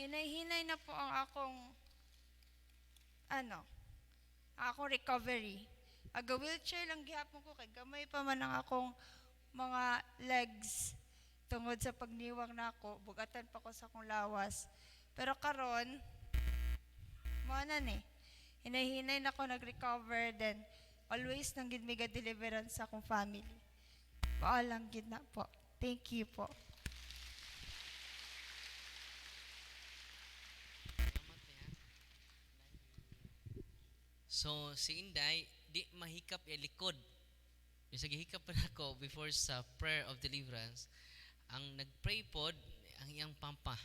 B: hinay-hinay na po ang akong recovery. Aga wheelchair lang gihapon ko kay gamay pa man ang akong mga legs tungod sa pagniwang nako, bugatan pa ko sa akong lawas. Pero karon, mo na ni. Hinay-hinay na ako nag-recover, then always nang gid mega deliverance sa akong family. Paalang gid na po. Thank you po.
A: So, si Inday, di mahikap yung likod. Yung sa gihikap pa ako before sa prayer of deliverance, ang nag-pray pod, ang iyang pampa.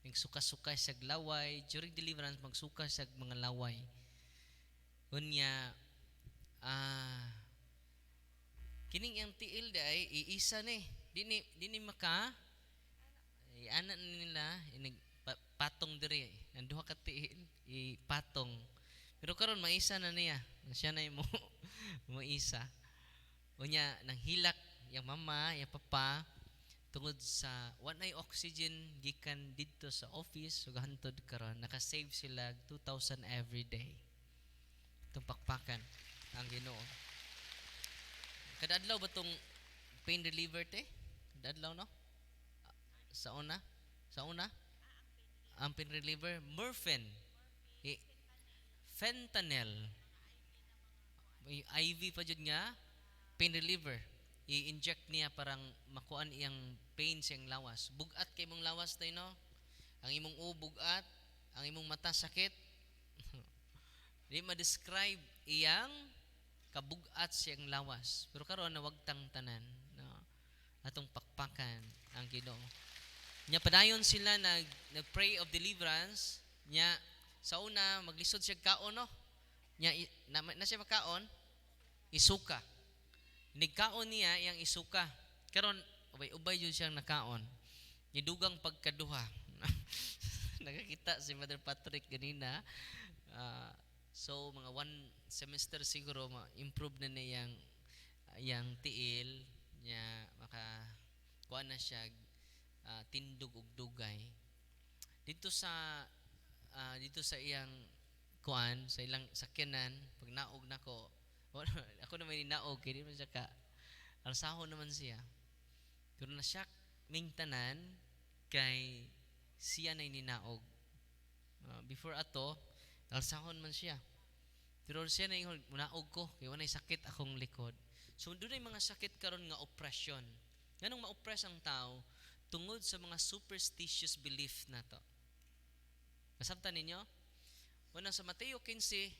A: Yung suka-suka sa laway, during deliverance, magsuka sa mga laway. Unya, kining iyang tiil day, iisa ni. Dini maka, anak nila, patong diri. Ang duha ka tiil, ipatong. Pero karon maisa na niya. Siya na mo mo isa. Unya nang hilak yang mama, yang papa tungod sa wanay oxygen gikan didto sa office ug hantod karon naka-save sila 2,000 every day. Itong pakpakan ang Ginoo. Kada adlaw ba tong pain reliever te? Kada adlaw no? Sa una? Ang pain reliever, Murphen. Fentanyl. May IV pa jud nga pain reliever. I-inject niya parang makuan iyang pain siyang lawas. Bugat kay imong lawas tay no. Ang imong bugat, ang imong mata sakit. Di ma-describe iyang kabugat siyang lawas. Pero karon na wagtang tanan, no. Atong pakpakan ang Ginoo. Nya padayon sila nag-pray of deliverance, nya sa una maglisod siya kaon no. Nya na siya makaon, isuka. Nigkaon niya iyang isuka. Karon ubay-ubay jud siyang nakaon. Nidugang pagkaduha. Nakakita si Mother Patrick ganina. So mga 1 semester siguro ma-improve na niya yang tiil niya maka kuan na siya tindog ug dugay. Dito sa iyang kuan sa ilang sakyanan pag naog nako ako naman ninaog kay di man siya ka alsahon naman siya. Pero na siya ming tanan kay siya na ninaog. Before ato alsahon man siya. Pero siya na yung naog ko kay wanay sakit akong likod. So doon ay mga sakit karon nga oppression. Nganong ma-oppress ang tao tungod sa mga superstitious belief na to. Masabtan ninyo? Unang sa Mateo 15,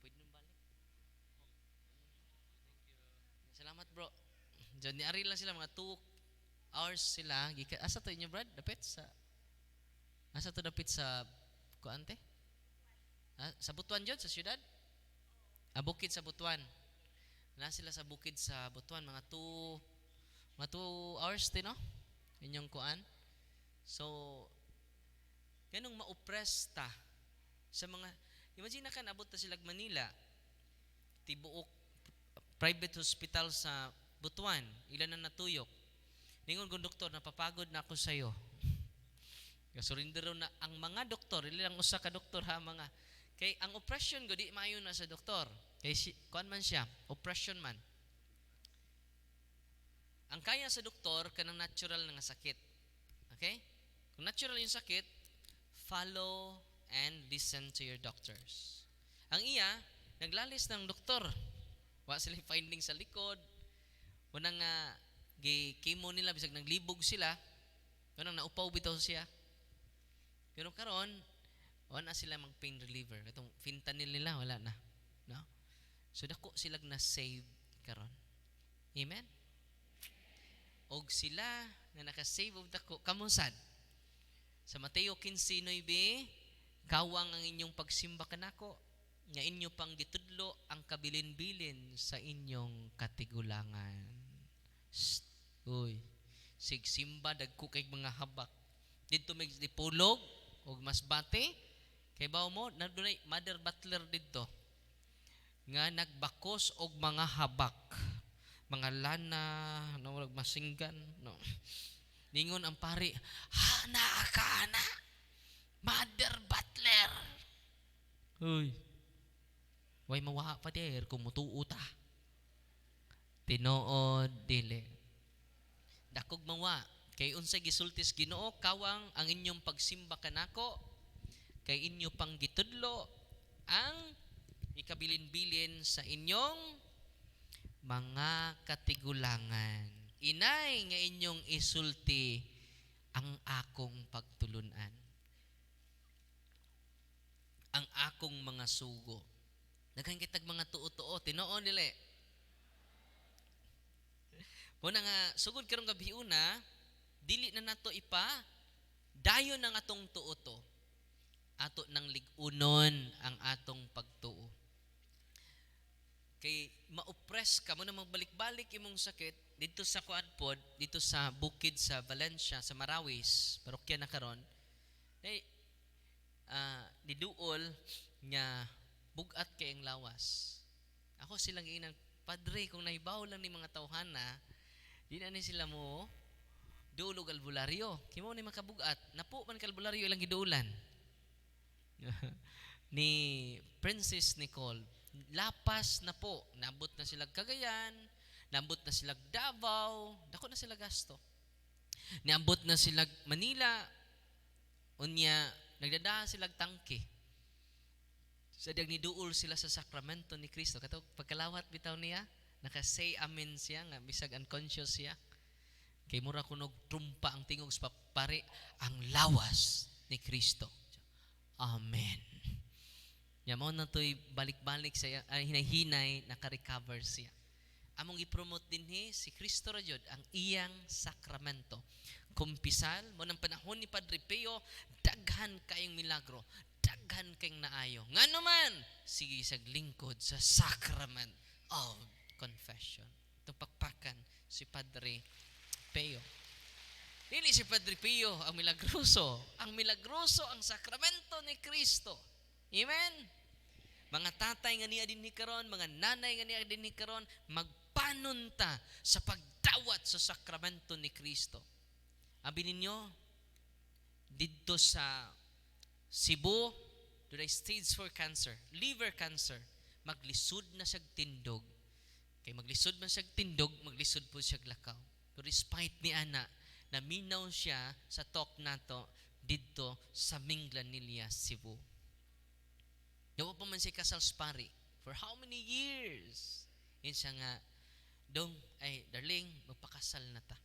A: pwede nung balik? Salamat bro. Diyan niari lang sila, mga 2 hours sila. Asa to inyo Brad? Asa to dapit sa kuante? Sa Butuan jud sa syudad? Bukid sa Butuan. Na sila sa bukid sa Butuan mga 2 hours din no? Inyong kuan. So ganong ma-oppress ta sa mga imagine na kan abot ta sila Manila tibuok private hospital sa Butuan ilan na natuyok ningon kung doktor napapagod na ako sayo surrender na ang mga doktor ilang usa ka doktor ha mga kay ang oppression go di maayo na sa doktor kay kuan man siya oppression man ang kaya sa doktor kanang natural nga sakit okay kung natural yung sakit follow and listen to your doctors. Ang iya, naglalis ng doktor. Wa sila finding sa likod. Unang chemo nila, bisag naglibog sila. Unang naupaw bitaw siya. Pero karon, wala na sila mag-pain reliever. Itong fentanyl nila, wala na. No? So, dako silang na-save karon. Amen? Og sila na naka-save of dako, kamusad? Sa Mateo 15:9, kawang ang inyong pagsimba kanako, nga inyo pang gitudlo ang kabilin-bilin sa inyong katigulangan. Uy, sigsimba dagko kay mga habak. Dito may dipulog og masbate kay bawo mo nadunay mother butler dito nga nagbakos og mga habak, mga lana, no masinggan, no. Ningon ang pari, hana ka na, mother butler. Uy, way mawa pa der, kumutuo ta. Tinuod, dili. Dakog mawa, kay unsay gisultis Ginoo, kawang ang inyong pagsimba kanako, kay inyo pang gitudlo, ang ikabilin-bilin sa inyong mga katigulangan. Inay nga inyong isulti ang akong pagtulunan. Ang akong mga sugo. Daghang kitag mga tuo-tuo, tinuon dili. Muna nga sugod karong gabi una, dili na nato ipa dayon ang atong tuo-to. Ato nang ligunon ang atong pagtuo. Kay ma-oppress ka mo na magbalik-balik imong sakit dito sa Kuadpod, dito sa bukid sa Valencia, sa Marawis, parokya na karon. Ay diduol nga bugat kay ang lawas. Ako silang inang padre kung nahibaw lang ni mga tawhana, di na ni sila mo duulog albularyo. Kimo ni makabugat, napo man kalbularyo ilang giduulan. Ni Princess Nicole lapas na po, nabot na sila Cagayan, nabot na sila Davao, dako na sila gasto. Niabot na sila Manila, unya nagdadaha sila tangke. Sa diag niduol sila sa sakramento ni Kristo. Kato pagkalawat bitaw niya, naka-say amen siya nga bisag unconscious siya. Kay mura kunog trumpa ang tingog sa pare ang lawas ni Kristo. Amen. Yamo na to'y balik-balik sa hinay-hinay, naka-recover siya. Among i-promote din si Kristo Rajod, ang iyang sakramento. Kumpisal, mo ng panahon ni Padre Pio, daghan kayong milagro, daghan kayong naayo. Nga naman, sige sa lingkod sa sacrament of confession. Itong pakpakan si Padre Pio. Dili si Padre Pio ang milagroso. Ang milagroso ang sakramento ni Kristo. Amen? Mga tatay nga niya din ni karon, mga nanay nga niya din ni karon, magpanunta sa pagdawat sa sakramento ni Kristo. Abi ninyo, dito sa Cebu, doon ay stage 4 cancer, liver cancer, maglisod na siyag tindog. Kay maglisod man siyag tindog, maglisod po siyag lakaw. Pero despite ni Ana, naminaw siya sa talk nato dito sa Minglanilla, Cebu. Dawa pa man si kasal spari. For how many years? Yun siya nga, darling, magpakasal na ta.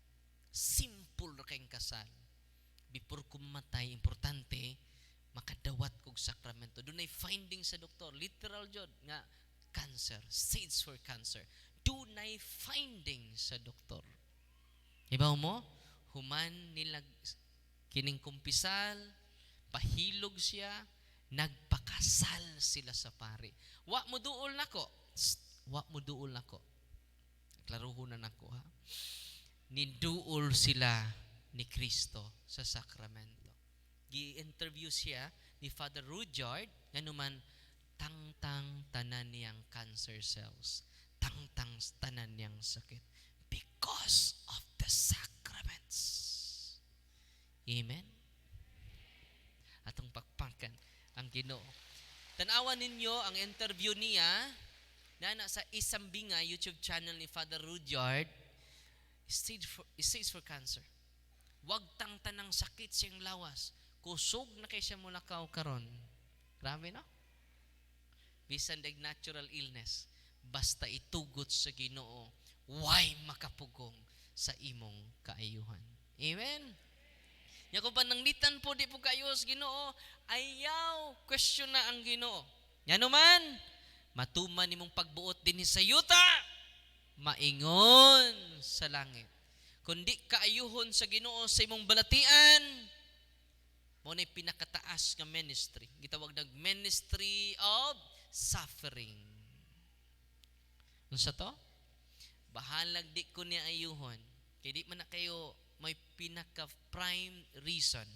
A: Simple na kayong kasal. Before kumatay, importante, makadawat kog sakramento. Doon ay finding sa doktor, literal jod, nga cancer, stage 4 cancer. Doon ay finding sa doktor. Ibaw mo, human nilag kining kumpisal, pahilog siya, nagpak makasal sila sa pari. Wa mo duol nako. Wa mo duol nako. Klaruhunan nako ha. Niduol sila ni Kristo sa sakramento. Gi-interview siya ni Father Rudyard nganuman tangtang tanan niyang cancer cells. Tangtang tanan niyang sakit. Because of the sacraments. Amen? Atong pakpakan ang Ginoo. Tanawan ninyo ang interview niya na sa Isambinga YouTube channel ni Father Rudyard. Stage for cancer. Wag tang tanang sakit siyang lawas. Kusog na kay siya mulakaw karon. Grabe no? Bisan dag natural illness, basta itugot sa Ginoo, why makapugong sa imong kaayuhan. Amen. Nya ko pananglitan po di po kayo sa Ginoo, ayaw question na ang Ginoo. Nya naman, matuman nimong pagbuot din sa yuta, maingon sa langit. Kundi kaayuhon sa Ginoo sa imong balatian, mo na pinakataas nga ministry. Gitawag nag ministry of suffering. Unsa to? Bahalag di ko ni ayuhon. Kay di man na kayo may pinaka-prime reason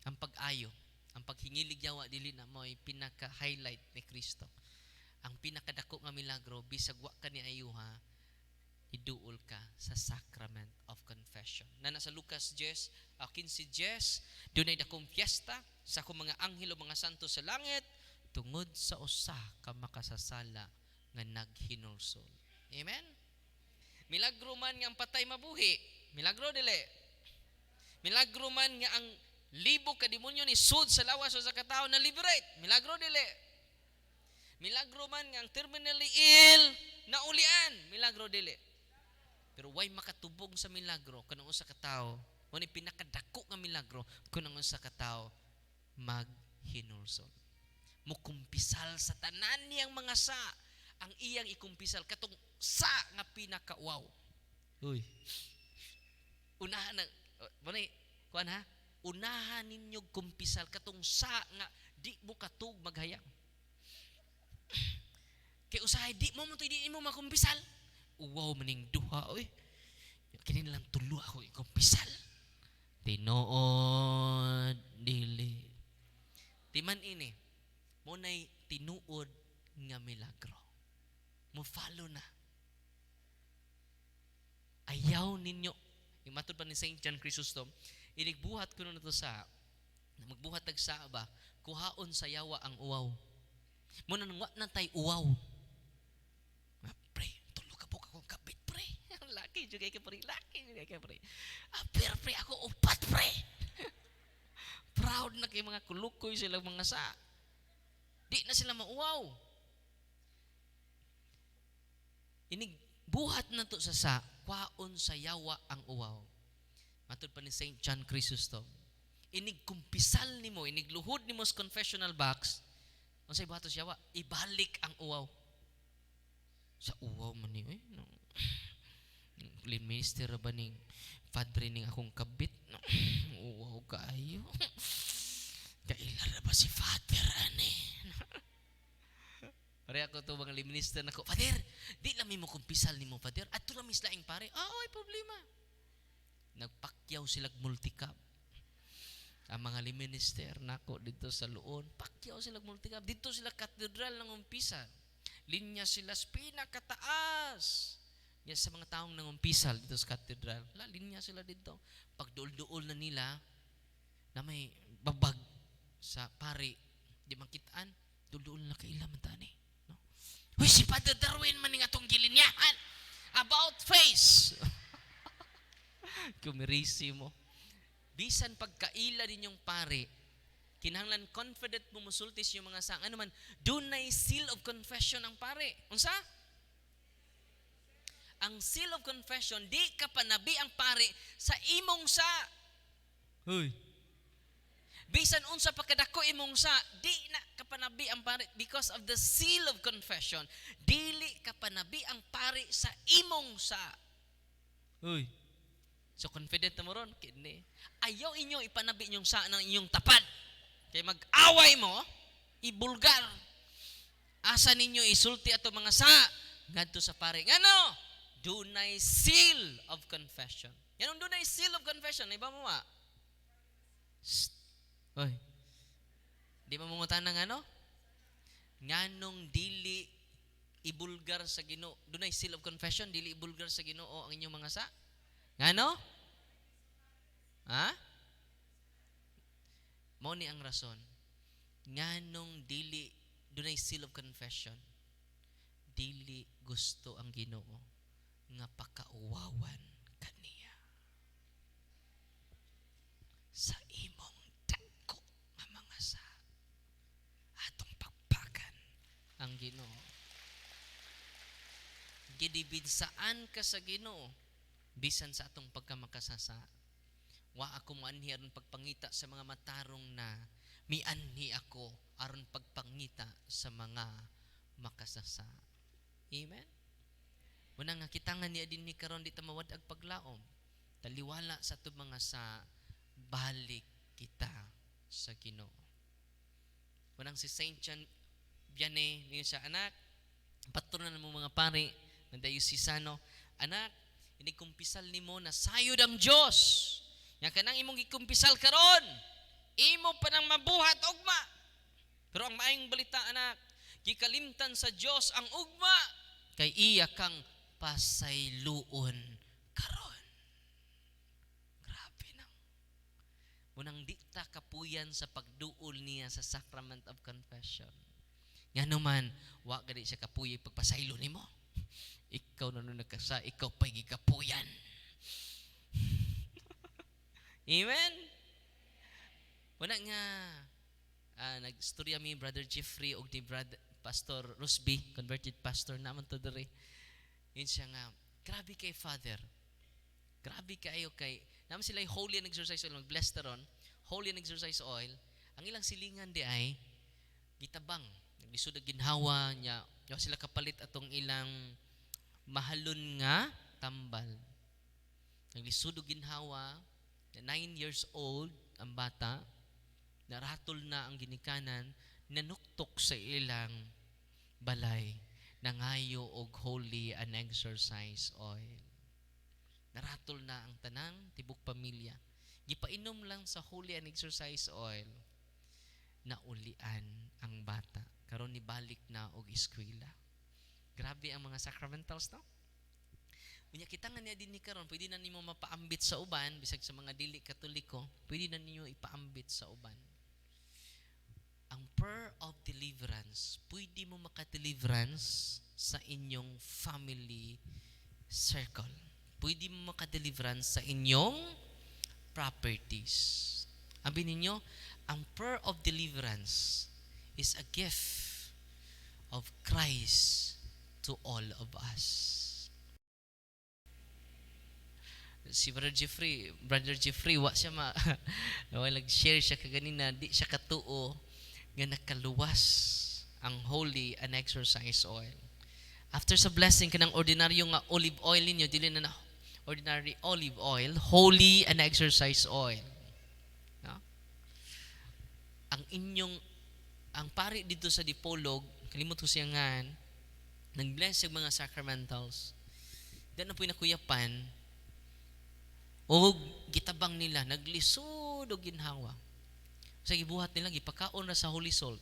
A: ang pag-ayo, ang paghingilig yawa dili na may pinaka-highlight ni Kristo. Ang pinakadako nga milagro bisag wa ka ni ayuha, iduol ka sa sacrament of confession. Na nasa Lucas 15:10, dunay dakong fiesta sa akong mga anghel o mga santo sa langit tungod sa usa ka makasasala nga naghinulsol. Amen. Milagro man nga ang patay mabuhi, milagro dili. Milagro man nga ang libo ka demonyo ni sud sa lawas sa katao na liberate, milagro dili. Milagro man nga ang terminally ill na ulian, milagro dili. Pero why makatubog sa milagro kanang usa ka tawo? Mo ni pinakadako nga milagro kanang usa ka tawo maghinulsol. Mukumpisal sa tanan niyang mga sa ang iyang ikumpisal katong sa nga pinaka-wow. Uy. Unahan na mo ni kuan ha? Unahan ninyo kumpisal katong sa nga di mo katug maghayang. Kay usahay di mo di mo makumpisal. Wow maning duha oy. Kini lang tulo ako ikumpisal. Tinuod dili. Timan ini mo nay tinuod nga milagro. Mo follow na. Ayaw ninyo. Imatod pa ni Saint John Chrysostom, inigbuhat ko na ito sa magbuhat tag sa ba kuhaon sa yawa ang uwaw. Mo nang wa na tay uwaw. Pre, tulog ka po akong kabit pre. Laki jud kay pre, laki jud kay pre. Pre ako upat pre. Proud na kay mga kulukoy sila mga sa. Di na sila mauwaw. Inig buhat na to sa kwaon sa yawa ang uwaw. Matod pa ni Saint John Chrysostom. Inig kumpisal nimo, inig luhod nimo sa confessional box. Unsay buhaton sa yawa? Ibalik ang uwaw. Sa uwaw man ni no. Lin minister ba ning padre ning akong kabit no. Uwaw kaayo. Kailan ba si father ani? Pare ako to mga minister nako, Father, di lang mo kumpisal nimo Father. Adto ra mis laing pare. Ay problema. Nagpakyaw sila multicab. Ang mga minister nako dito sa Luon, pakyaw sila multicab. Dito sila katedral ng umpisal. Linya sila sa pinakataas. Yan sa mga taong nangumpisal dito sa katedral. Linya sila dito. Pag duol-duol na nila na may babag sa pari, di makitaan, duol-duol na kaila man tani. No? Uy, si Father Darwin man nga itong gilinyahan. About face. Kumirisi mo. Bisan pagkaila din yung pari, kinahanglan confident mo musultis yung mga sang. Ano man, dunay seal of confession ang pare. Unsa? Ang seal of confession, di ka panabi ang pare sa imong sa. Hoy. Bisan unsa pagkadako imong sa, di na ka panabi ang pare because of the seal of confession. Dili ka panabi ang pare sa imong sa. Hoy. So confident na mo ron, kini. Ayaw inyo ipanabi inyong sa ng inyong tapad. Kaya mag-away mo, ibulgar. Asa ninyo isulti ato mga sa ngadto sa pare. Ngano? Dunay seal of confession. Yanong dunay seal of confession, iba mo ma? Shh. Oy. Di ba mungutan ng ano? Nganong dili ibulgar sa Ginoo. Dunay seal of confession, dili ibulgar sa Ginoo ang inyong mga sa. Ngano? Ha? Mao ni ang rason. Nganong dili dunay seal of confession, dili gusto ang Ginoo nga pakauwawan kaniya sa imong dagko nga mga sa atong pagpagan ang Ginoo. Gidibinsaan ka sa Ginoo bisan sa atong pagkamakasasa. Wa ako moanhi aron pagpangita sa mga matarong na mianhi ako aron pagpangita sa mga makasasa. Amen. Muna nga kitangan niya din ni karon di ta mawadag paglaom. Taliwala sa atong mga sa balik kita sa Ginoo. Munang si Saint John Vianney niya siya, anak, patronan mo mga pari ng dayosisano, anak, inikumpisal nimo na sayod ang Dios. Nya kanang imong gikumpisal karon, imo pa nang mabuhat ugma. Pero ang maayong balita, anak, gikalimtan sa Dios ang ugma kay iya kang pasayloon karon. Grabe nang. Munang di ta kapuyan sa pagduol niya sa sacrament of confession. Nga naman, wa gadi siya kapuy pagpasaylo nimo. Ikaw na nung nagkasa, ikaw pa'y gikapuyan. Amen? Wala nga, nagstorya mi Brother Jeffrey o di Brother Pastor Rusby, converted pastor naman to dere. Yun siya nga, grabe kay Father. Grabe kayo kay, naman sila yung holy and exercise oil, mag-bless taron, holy and exercise oil, ang ilang silingan di ay, gitabang, naglisod ang ginhawa niya, yung sila kapalit atong ilang mahalon nga tambal. Naglisod ang ginhawa, 9 years old ang bata, naratol na ang ginikanan, nanuktok sa ilang balay, nangayo og holy and exercise oil. Naratol na ang tanang tibok pamilya. Gipainom lang sa holy and exercise oil, naulian ang bata. Karon ni balik na og eskwela. Grabe ang mga sacramentals, no? Unya kita nga niya din ni karon, pwede na nimo mapaambit sa uban bisag sa mga dili Katoliko, pwede na ninyo ipaambit sa uban. Ang prayer of deliverance, pwede mo maka-deliverance sa inyong family circle. Pwede mo maka-deliverance sa inyong properties. Abi ninyo, ang prayer of deliverance is a gift of Christ to all of us. Si Brother Jeffrey, wa siya nag-share siya kaganina, di siya katuo nga nakaluwas ang holy and exercise oil. After sa blessing kanang ordinaryo nga olive oil ninyo, dili na ordinary olive oil, holy and exercise oil. No? Ang pari dito sa Dipolog, kalimot ko siya nga, nag-bless yung mga sacramentals. Then na po nakuyapan, o gitabang nila, naglisod o ginhawa. Sa gibuhat nila, gipakaon na sa holy salt.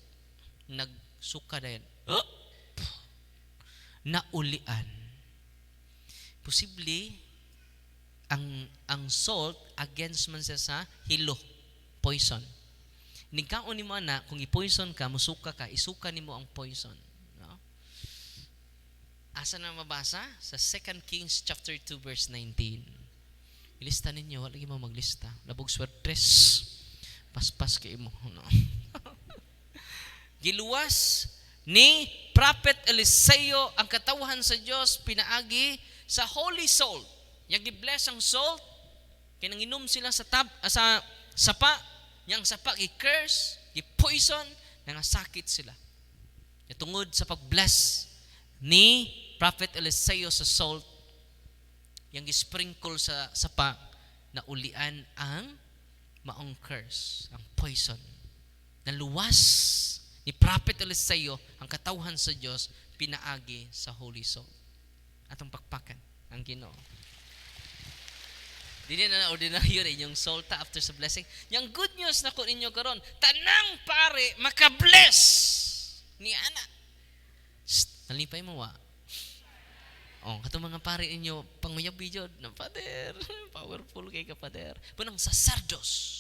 A: Nagsuka na yan. Naulian. Posible, ang salt against man siya sa hilo, poison. Nigkaon ni mo na, kung i-poison ka, musuka ka, isuka ni mo ang poison. No? Asa na mabasa? Sa 2 Kings chapter 2 verse 19. Ilista ninyo, wala mo maglista. Labog swertres. Paspas kay mo. No? Giluwas ni Prophet Eliseo ang katawhan sa Diyos pinaagi sa holy salt. Yang gi-bless ang salt, kaya nanginom sila sa sapa, yang sapa gi-curse, gi-poison, nangasakit sila. Tungod sa pag-bless ni Prophet Eliseo sa salt, yang gi-sprinkle sa sapa, na ulian ang maong curse, ang poison. Naluwas ni prophet ulit sa iyo ang katawhan sa Dios pinaagi sa Holy Soul. Atong pakpakan ang Ginoo. Dili na ordinaryo rin yung solta after sa blessing. Yung good news na ko ninyo karon, tanang pare makabless ni ana. Nalipay mo wa. Oh, katong mga pare ninyo panguyab video na Father, powerful kay ka Father. Punang sacerdos.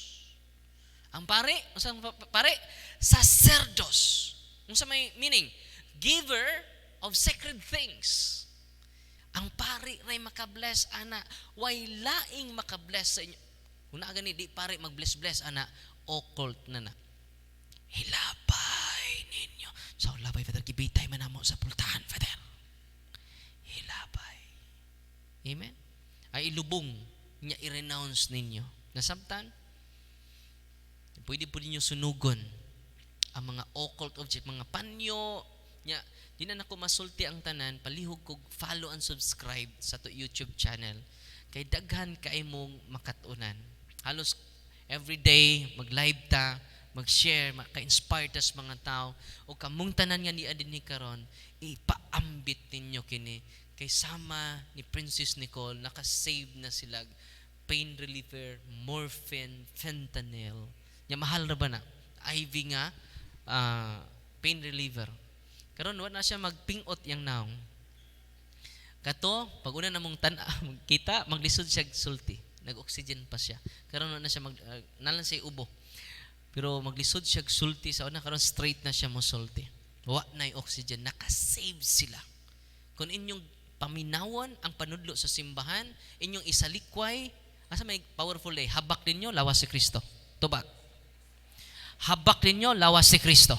A: Ang pare, usang pare, sacerdos. Unsa may meaning? Giver of sacred things. Ang pari ray makabless ana, way laing makabless sa inyo. Kung na gani di pari magbless-bless ana, occult na na. Hilabay ninyo. Sa labay Father, gibitay man namo sa pultahan Father. Hilabay. Amen. Ay ilubong niya i-renounce ninyo. Nasabtan, pwede po ninyo sunugon ang mga occult object, mga panyo nya. Di na nako masulti ang tanan, palihog kog follow and subscribe sa to YouTube channel. Kay daghan kay mong makatunan. Halos everyday mag-live ta, mag-share, maka-inspire tas mga tao. O kamong tanan nga ni adin ni karon, ipaambit ninyo kini. Kay sama ni Princess Nicole, naka-save na sila pain reliever, morphine, fentanyl. Nya mahal ra ba na? IV nga pain reliever. Karon wa na siya magpingot yang naong. Kato, pag una namong kita, maglisod siya sulti. Nag-oxygen pa siya. Karon wa na siya nalan siya ubo. Pero maglisod siya sulti sa una, karon straight na siya mo sulti. Wa na oxygen, naka-save sila. Kung inyong paminawon ang panudlo sa simbahan, inyong isalikway, asa may powerful day, habak ninyo lawas si Kristo. Tubag. Habak ninyo lawas si Kristo.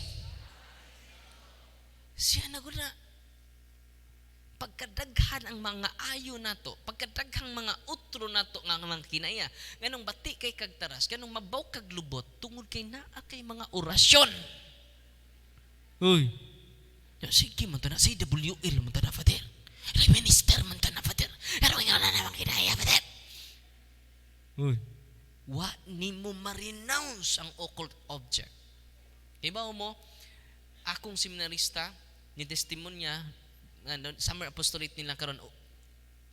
A: Siya na guna. Pagkadaghan ang mga ayo nato, pagkadaghang mga utro nato nga mga kinaya, nganong bati kay kagtaras, kanong mabaw kag lubot tungod kay naa kay mga orasyon. Uy. Ya sige man to na si WL man to na Father. Ay minister man to na Father. Pero nga na naman kinaya Father. Uy. Wa ni mo ma-renounce ang occult object. Iba mo, akong seminarista, ni testimonya, summer apostolate nila karon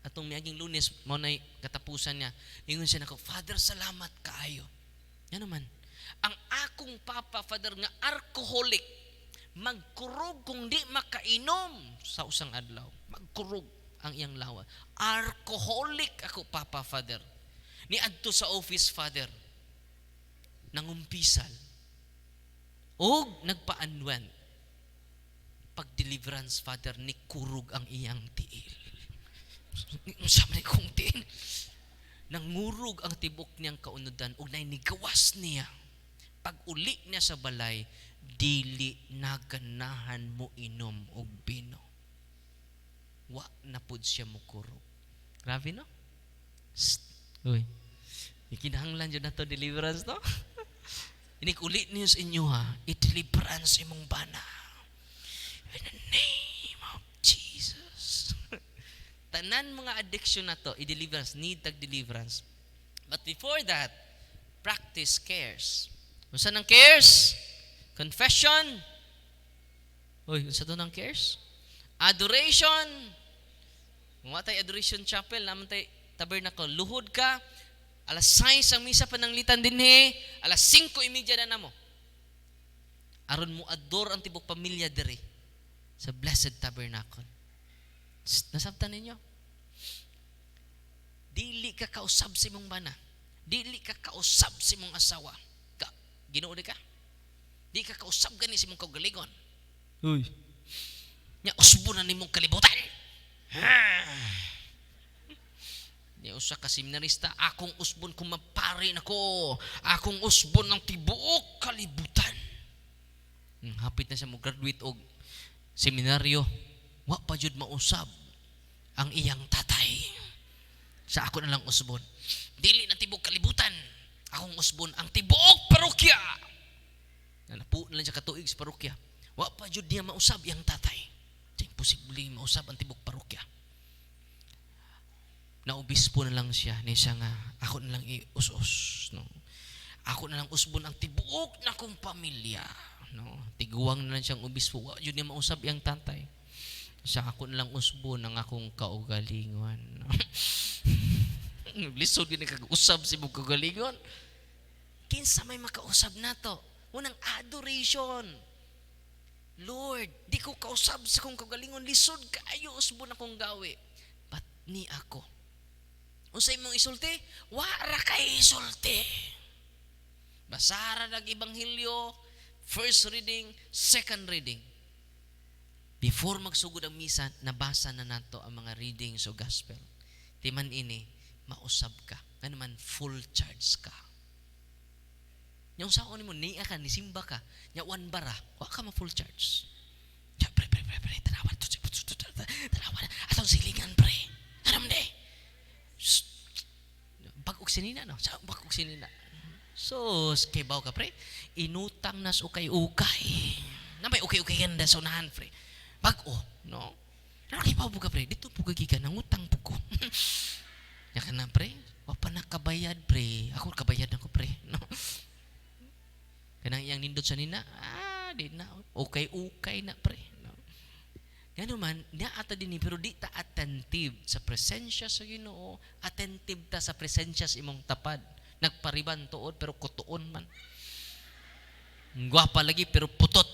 A: atong miaging Lunes mo na katapusan niya. Ingon siya nako, Father, salamat kaayo. Yan naman. Ang akong papa, Father, nga alcoholic, magkurog kung di makainom sa usang adlaw. Magkurog ang iyang lawa. Alcoholic ako, Papa, Father. Ni adto sa office, Father, nangumpisal. O nagpaanwan. Pag-deliverance, Father, ni kurog ang iyang tiil. Sama ni kong tiil. Nangurog ang tibok niyang kaunudan o nainigawas niya. Pag uli niya sa balay, dili naganahan mo inom og bino. Wa na pud siya mo kurog. Grabe no? Uy. Ikinahanglan dyan na to deliverance no? Inik-uli niyo sa inyo ha, i-deliverance imong bana. In the name of Jesus. Tanan mga addiction na to, i-deliverance, need tag-deliverance. But before that, practice cares. Unsa nang cares? Confession. Uy, unsa to nang cares? Adoration. Kung watay adoration chapel, naman tay tabernacle, luhod ka, alas 6 ang misa pananglitan dinhi, alas 5:30 na namo. Aron mo adore ang tibok pamilya diri sa Blessed Tabernacle. Nasabtan ninyo? Dili ka kausab sa imong bana. Dili ka kausab sa imong asawa. Ginoo di ka? Di ka kausab gani sa imong kaugalingon. Uy. Nya usbo na nimong kalibutan. Nya usa ka seminarista, akong usbon kung mapari nako. Akong usbon ng tibuok kalibutan. Hapit na siya mo graduate og seminaryo, wa pa jud mausab ang iyang tatay. Sa ako na lang usbon. Dili na tibok kalibutan. Akong usbon ang tibuok parokya. Napo na lang siya katuig sa parokya. Wa pa jud niya mausab iyang tatay. Imposible mausab ang tibok parokya. Naubispo na lang siya ni siya nga ako na lang ius-us no. Ako na lang usbon ang tibuok na kong pamilya no. Giguwang na lang siyang obispo. Wa yun niya mausab yang tatay. Siya ako na lang usbo ng akong kaugalingon. Lisod yun kag-usab si mong kaugalingon. Kinsa may makausab na to? Unang adoration. Lord, di ko kausab sa kong kaugalingon. Lisod kaayo usbo na kong gawi. But ni ako. Unsay mong isulti? Wara kay isulti. Basara ng Ebanghelyo, first reading, second reading. Before magsugod ang misa, nabasa na nato ang mga readings o gospel. Timan ini, mausab ka. Nga naman, full charge ka. Yung sa mo, niya ka, nisimba ka. Nya one bara, wala ka ma-full charge. Ya, pre, tanawan. Tanawan. Atong silingan, pre. Anam de. Bagok sinina, no? Bagok sinina. So, kay baw ka, pre, inutang nas ukay-ukay. Namay ukay-ukay ganda sa unahan, pre. Bag-o, no? Kay baw ka, pre, dito po ka, nangutang po ko. Yan ka na, pre, wapa na kabayad, pre. Ako kabayad ako, pre, no? Kanang iyang nindot sa nina, di na, ukay-ukay na, pre, no? Yan naman, niya ata din pero di ta attentive sa presensya sa Ginoo, attentive ta sa presensya sa imong tapad. Nagpariban tuod pero kutuon man. Gwapa lagi pero putot.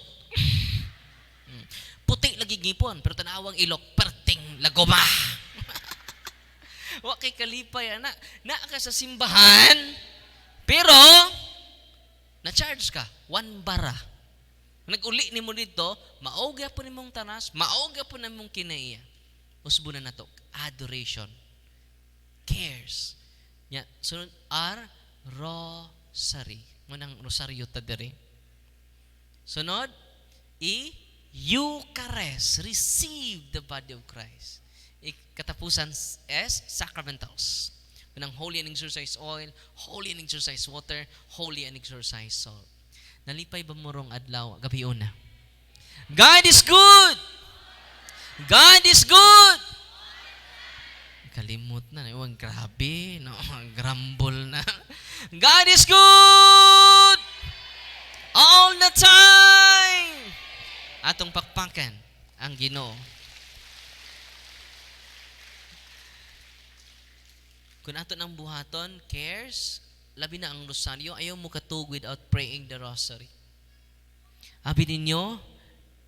A: Puti lagi gipon pero tanawang ilok perting lagoma. Wa kay kalipay ana. Na ka sa simbahan pero na-charge ka 1 bara. Nag-uli nimo dito, maoga po nimong tanas, maoga po nimong kinaiya. Usbo na nato adoration. Cares. Nya sunod rosary. Munang rosaryo ta diri. Sunod Eucharist, receive the body of Christ. Katapusan S, sacramentals. Munang holy and exorcise oil, holy and exorcise water, holy and exorcise salt. Nalipay ba mo rong adlaw gabi una? God is good. God is good. Kalimot na. Iwan, grabe. No? Grumble na. God is good! All the time! Atong pakpakan ang Ginoo. Kung ato ng buhaton, cares, labi na ang rosaryo, ayaw mo katug without praying the rosary. Abi ninyo,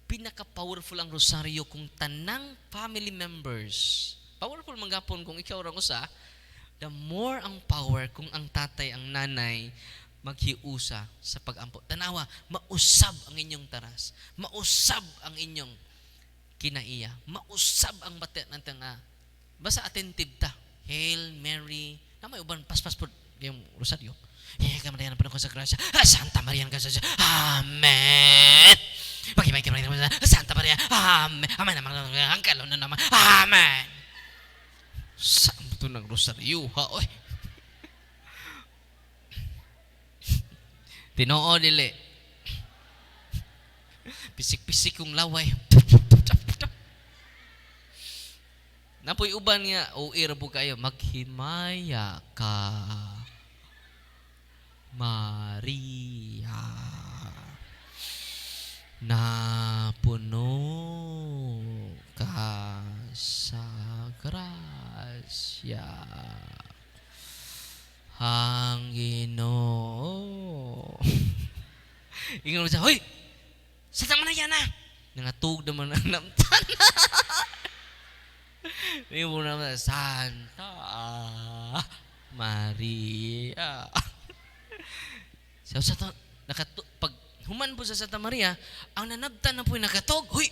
A: pinaka-powerful ang rosaryo kung tanang family members. Powerful manggapon kung ikaw rang usa, the more ang power kung ang tatay, ang nanay, maghiusa sa pag-ampo. Tanawa, mausab ang inyong taras. Mausab ang inyong kinaiya. Mausab ang bata ng tanga. Basta attentive ta. Hail Mary. Na may uban, paspas po yung rosaryo. Kamarayan ang panahon sa grasya. Santa Maria ang kasasya. Amen. Pagkimay ka rin naman. Santa Maria. Amen. Amen naman. Ang kalon na naman. Amen. Saan mo ito ng rosaryo, ha? Oy. Tinoo, dili. Pisik-pisik kong laway. Napoy uban nga, uir po kayo, maghimaya ka, Maria, na puno ka sa grasya. Ang Ginoo. Ingon mo siya, hoy! Sa tama na yan, nangatug naman ang namtan. Ingon mo naman, Santa Maria. So, pag human po sa Santa Maria, ang nanabtan na po yung nakatog, hoy!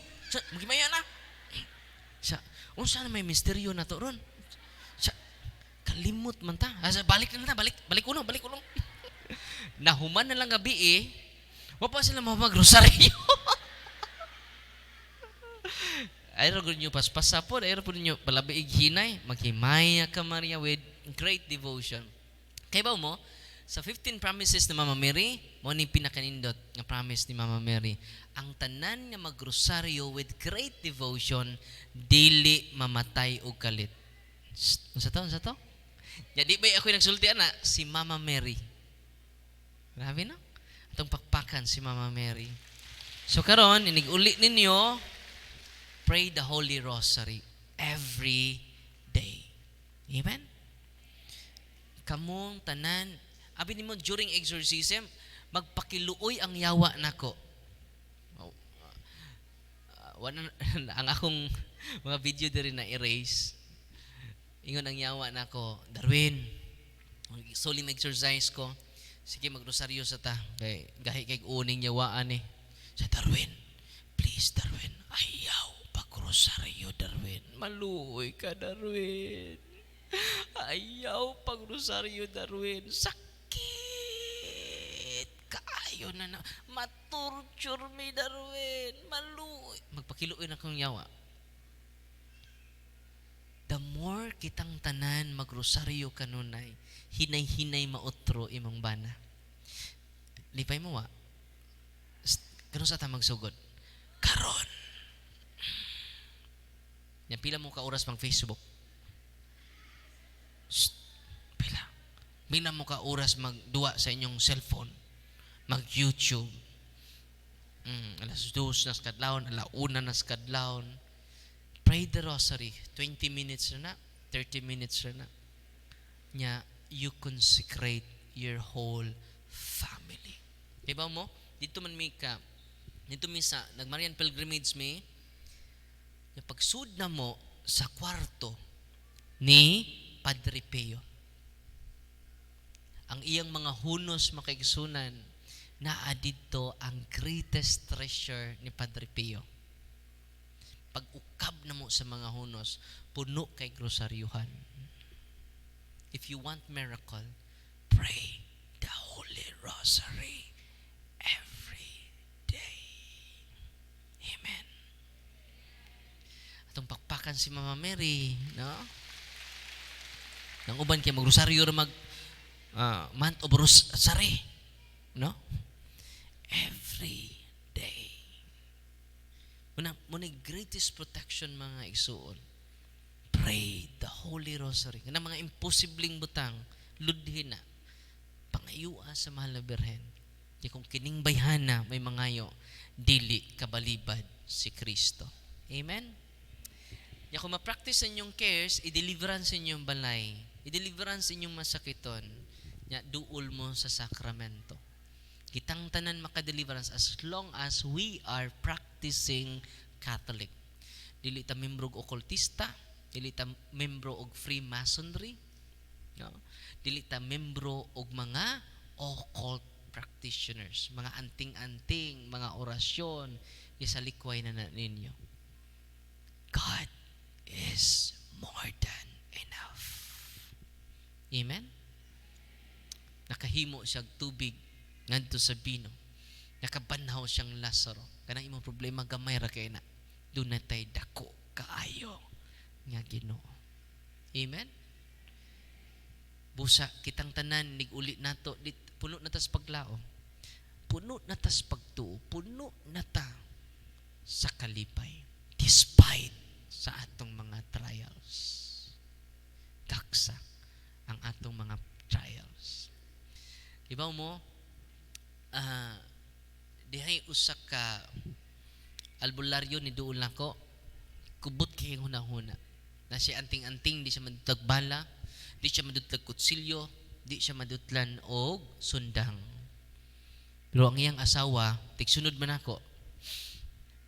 A: Magimaya na. Siya, unsa na may misteryo na to ron? Siya, kalimot man ta. Balik na ta, balik ulong. Nahuman na lang gabi wapa sila mag-rosaryo. Ayro gud nyo paspasa po, ayro po ninyo palabiig hinay, maghimaya ka Maria with great devotion. Kay ba mo, sa 15 promises ni Mama Mary, mo ni pinakanindot nga promise ni Mama Mary, ang tanan nga magrosaryo with great devotion, dili mamatay og kalit. Unsa to? Jadi ba ako nagsulti ana si Mama Mary. Grabe na. Atong pakpakan si Mama Mary. So karon inig-uli ninyo, pray the Holy Rosary every day. Amen? Kamong tanan, abi nimo during exorcism, magpakiluoy ang yawa nako. Oh, ang akong mga video diri na erase. Ingon ang yawa nako, Darwin, solemn exercise ko. Sige, magrosaryo sa ta. Kay gahi kay uning yawaan eh. Sa Darwin, please Darwin, ayaw pag-rosaryo Darwin. Maluoy ka Darwin. Ayaw pag-rosaryo Darwin. Sakit. Kaayo na. Matorture me Darwin. Maluoy. Magpakiluoy na kong yawa. The more kitang tanan magrosaryo kanunay, hinay-hinay maotro imong bana. Lipay mo wa? Karon sa ta magsugod. Karon. Yan pila mo ka oras pang Facebook. Pila. Pila mo ka oras magduwa sa inyong cellphone. Mag-YouTube. Alas 2 na skadlawon, ala 1 na skadlawon. Pray the rosary. 20 minutes na, 30 minutes na. Nya, you consecrate your whole family. Diba mo? Dito man mi ka, dito mi sa, nag-Marian pilgrimage mi, yung pagsud na mo sa kwarto ni Padre Pio. Ang iyang mga hunos makaigsunan, naa dito ang greatest treasure ni Padre Pio. Pag-ukab na mo sa mga hunos, puno kay grosaryuhan. If you want miracle, pray the Holy Rosary every day. Amen. Atong pakpakan si Mama Mary, no? Nang uban kay magrosaryo ra mag month of rosary, no? Every day. Muna greatest protection mga igsuon. Pray the Holy Rosary. Kana mga imposibleng butang, ludhin na. Pangayua sa mahal na Birhen. Di kung kining bayhana may mangayo, dili kabalibad si Kristo. Amen? Ya kung ma-practice sa inyong cares, i-deliverance sa inyong balay. I-deliverance sa inyong masakiton. Ya, duol mo sa sakramento. Kitang tanan maka-deliverance as long as we are practicing Catholic. Dili ta membro og okultista, dili ta membro og Freemasonry, no? Dili ta membro og mga occult practitioners, mga anting-anting, mga orasyon, isa likway na ninyo. God is more than enough. Amen? Nakahimo siyang tubig ngadto sa bino. Nakabanhaw siyang Lazaro. Kanang imong problema gamay ra kay na. Dunay dako kaayo nga Ginoo. Amen. Busa kitang tanan nig-uli nato puno na tas paglaom. Puno na tas pagtuo. Puno na ta sa kalipay despite sa atong mga trials. Daksa ang atong mga trials. Ibaw mo, dihay usa ka albularyo ni duol nako, kubot kay hunahuna. Na siya anting-anting, di siya madutlag bala, di siya madutlag kutsilyo, di siya madutlan og sundang. Pero ang iyang asawa, tigsunod man ako,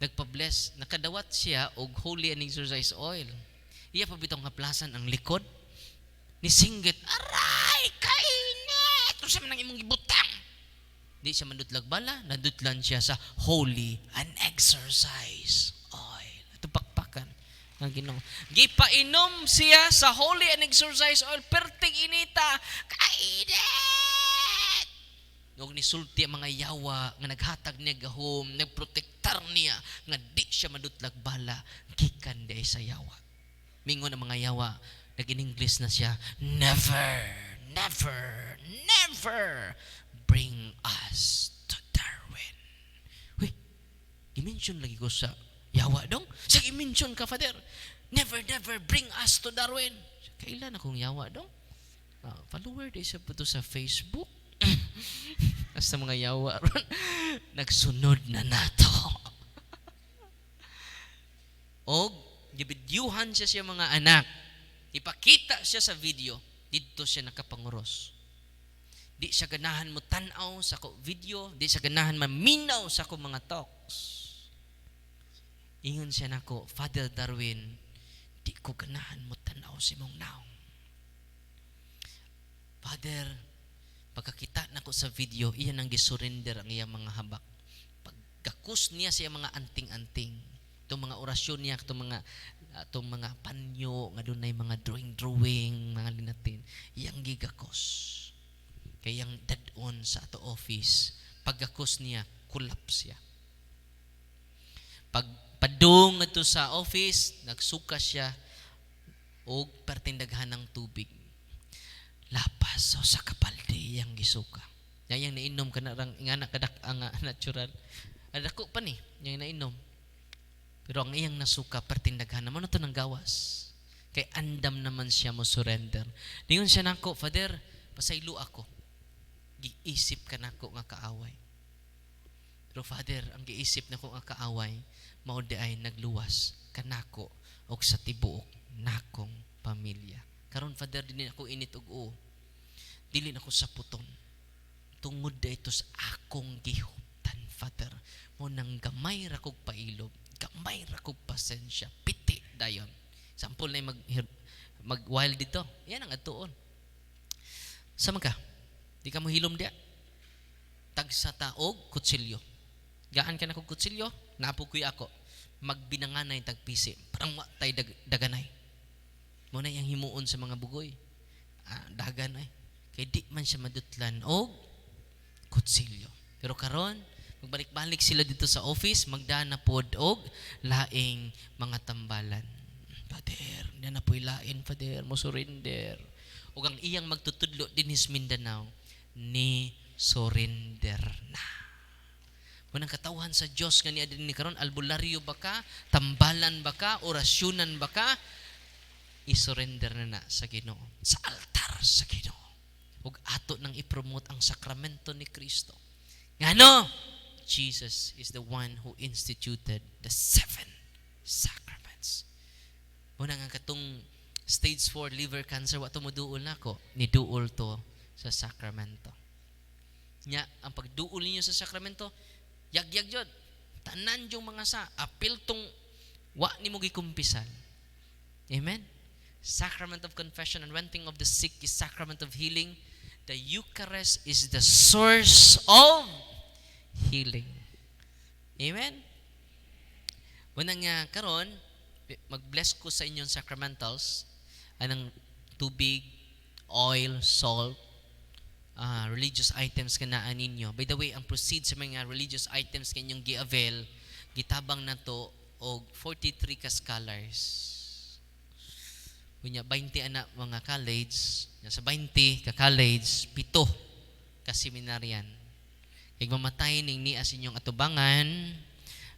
A: nagpa-bless, nakadawat siya og holy and exorcise oil. Iya pa bitong haplasan ang likod, ni singgit, aray, kainit! Ito siya man ang imong gibutang. Di siya mandutlag bala, nadutlan siya sa holy and exercise oil. Ito pakpakan ng Ginoo. Gipainom siya sa holy and exercise oil, perting inita, kainit! Huwag nisulti ang mga yawa, nga naghatag niya gahom, nagprotektar niya, nga di siya mandutlag bala, gikan day sa yawa. Mingon ang mga yawa, nag-in-English na siya, never, never, never bring us to Darwin. Uy, i-mention lagi ko sa yawa dong. Sige, i-mention ka, Father. Never, never bring us to Darwin. Kailan akong yawa dong? Follower din siya po sa Facebook. As mga yawa ron, nagsunod na nato. Videohan siya mga anak. Ipakita siya sa video. Dito siya nakapanguros. Di siya ganahan mo tanaw sa ko video. Di siya ganahan maminaw sa ko mga talks. Ingon siya nako, Father Darwin, di ko ganahan mo tanaw si mong naong. Father, pagkakita nako sa video, iyan ang gisurrender ang iyang mga habak. Pagkakus niya sa mga anting-anting, itong mga orasyon niya, itong mga panyo, nga doon ay mga drawing, mga linatin, iyang gigakos. Kaya yung dadon sa ato office, pagkakos niya, collapse siya. Pagpadong ito sa office, nagsuka siya, o pertindaghan ng tubig. Lapas o sa kapalde yang gisuka. Yang nainom ka na rang ingana kadak ang natural. Adako pa ni yang nainom. Pero ang iyang nasuka pertindaghan naman ito ng gawas. Kay andam naman siya mo surrender. Ningon siya nako, Father, pasaylo ako. Giisip ka nako nga kaaway. Pero Father, ang giisip nako nga kaaway, mao di ay nagluwas kanako og sa tibuok nakong pamilya. Karon Father, dili ako init og o. Dili nako sa puton. Tungod da ito sa akong gihuptan, Father. Mo nang gamay ra kog pailog, gamay ra kog pasensya, piti dayon. Sample na mag wild dito. Yan ang atuon. Sama ka? Di ka mo hilom dia. Tagsa taog kutsilyo. Gaan ka na kog kutsilyo, naapukoy ako. Magbinanganay tagpisi. Parang matay daganay. Mo na yung himuon sa mga bugoy. Dagan ay. Kaya di man siya madutlan o kutsilyo. Pero karon, magbalik-balik sila dito sa office, magdana pod og laing mga tambalan. Father, na na po'y lain, Father, mo surrender. O ang iyang magtutudlo din is Mindanao, ni surrender na. Munang katawhan sa Diyos nga niya din ni karon, albularyo ba ka, tambalan ba ka, orasyonan ba ka, i-surrender na sa Ginoo, sa altar sa Ginoo. Ug ato nang i-promote ang sakramento ni Kristo. Ngano? Jesus is the one who instituted the 7 sacraments. Muna nga katong stage 4 liver cancer, wato mo duol na ko, niduol to sa sakramento. Nya, ang pagduol ninyo sa sakramento, yagyag jud. Tanan yung mga apil tong wa ni mo gikumpisan. Amen? Sacrament of confession, anointing of the sick is sacrament of healing. The Eucharist is the source of healing. Amen? Muna nga karon, mag-bless ko sa inyong sacramentals, anang tubig, oil, salt, religious items kanaan ninyo. By the way, ang proceed sa mga religious items kanyang gi-avail, gitabang na to og 43 ka scholars. Kunya 20 anak mga college, sa 20 ka college, 7 ka seminaryan. Kay mamatay ning niya sa inyong atubangan,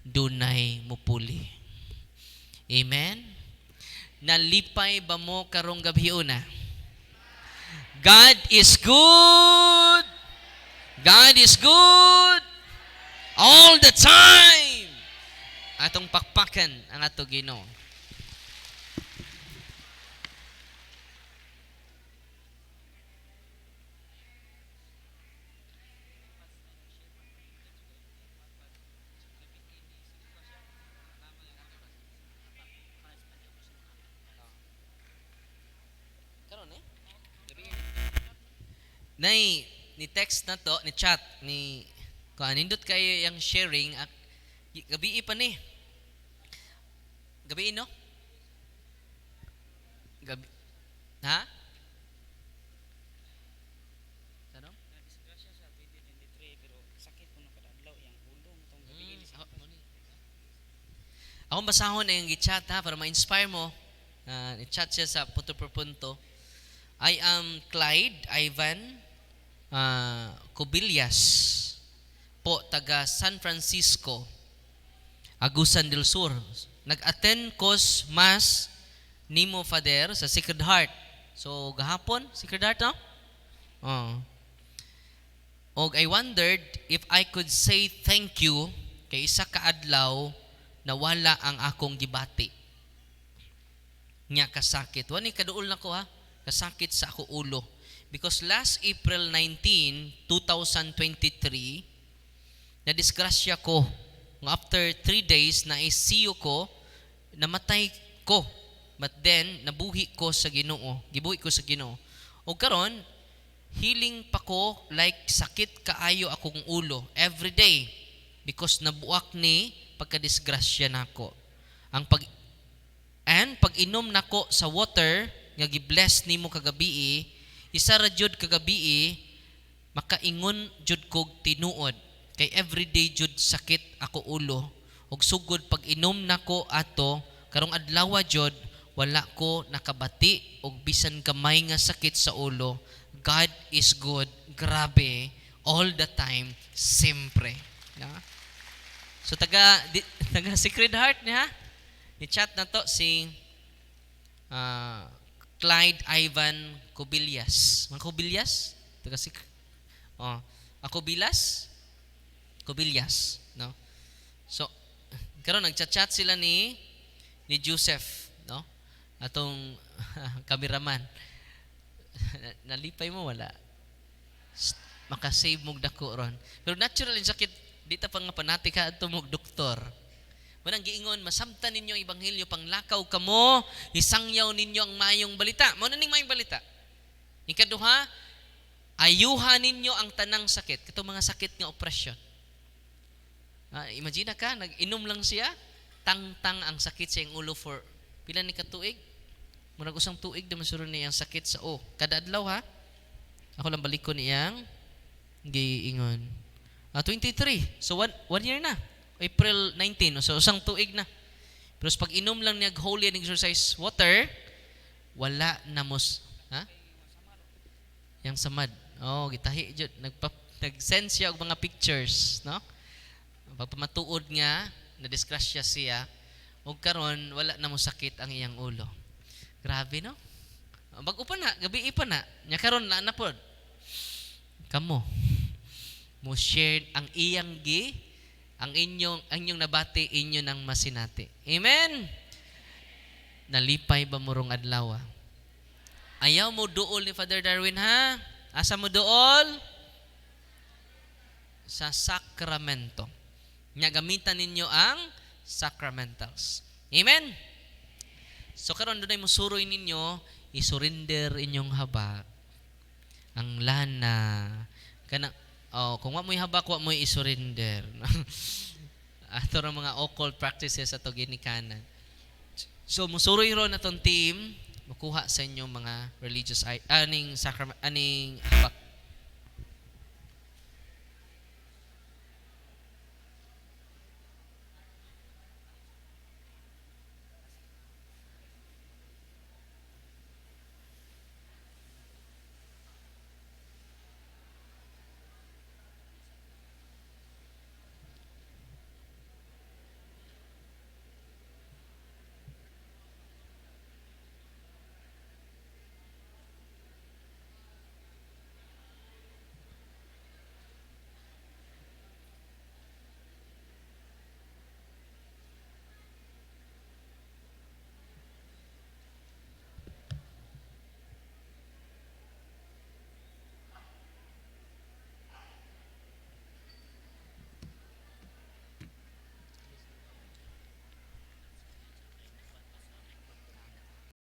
A: dunay mupuli. Amen? Nalipay ba mo karong gabi una? God is good. God is good all the time. Atong pakpakan ang ato Ginoo. Ni text na to, ni chat, ni kung nindot kayo yung sharing, gabi pa ni. Gabi no? Gabi. Ha? Ano?
C: Disgrasya sa 2023 pero sakit po na kadadlaw yang ulong tong gabi ini.
A: Akong basahon na yung gi-chat ha, para ma-inspire mo. I-chat siya sa punto per punto. I am Clyde Ivan Cobillas po, taga San Francisco, Agusan del Sur. Nag-attend kos mass nimo Father sa Sacred Heart. So gahapon Sacred Heart no? Og I wondered if I could say thank you kay isa ka adlaw na wala ang akong gibati. nga kasakit. Wani kaduol na ko ha, kasakit sa ako ulo. Because last April 19, 2023, na-disgrasya ko. After 3 days, na-ICU ko, namatay ko. But then, nabuhi ko sa Ginoo. Gibuhi ko sa Ginoo. O karon, healing pa ko like sakit kaayo akong ulo every day because nabuak ni pagka-disgrasya nako. Pag inom nako sa water nga gi-bless nimo kagabi, isa ra jud kagabi makaingon jud kog tinuod kay everyday jud sakit ako ulo ug sugod pag inom nako ato karong adlaw jud wala ko nakabati og bisan kamay nga sakit sa ulo. God is good, grabe, all the time, sempre. So taga Sacred Heart niya, ni-chat na to si Clyde Ivan Cobillas. Mga Cobillas? Taga Cobillas, no? So karon nagchat-chat sila ni Joseph, no? Atong kameraman. Nalipay mo wala. Makasave mo dako ron. Pero natural in sakit dita pa nga panati ka adto mo doktor. Manang giingon masamtan ninyo ang ebanghelyo panglakaw kamo, isangyaw ninyo ang mayong balita. Mao na ning mayong balita. Ikaduha, ayuhan ninyo ang tanang sakit. Kato mga sakit nga operasyon. Imagine ka, nag-inom lang siya, tang-tang ang sakit sa iyang ulo for pila ni katuig. Murag usang tuig na masuro niya ang sakit sa kada adlaw ha. Ako lang balik ko niyang giingon. 23. So one year na. April 19. So usang tuig na. Pero pag inom lang niya holy and exercise water, wala na ha? Yang samad. Gitahi jud nag-send siya og mga pictures, no? Pagpamatuod nga na disgrasya siya ug karon wala na mo sakit ang iyang ulo. Grabe no? Bago pa na, gabi pa na. Nya karon na pod. Kamo mo share ang iyang ang inyong nabati inyo nang masinati. Amen. Nalipay ba mo rong adlaw? Ayaw mo duol ni Father Darwin ha? Asa mo duol? Sa sakramento. Nya gamitan ninyo ang sacramentals. Amen. So karon dunay mo suroy ninyo, isurrender inyong habak. Ang lana kana kung wa mo habak wa mo isurrender. Ato ra mga occult practices ato ginikanan. So musuroy ron atong team, makuha sa inyong mga religious aning sacrament aning habak.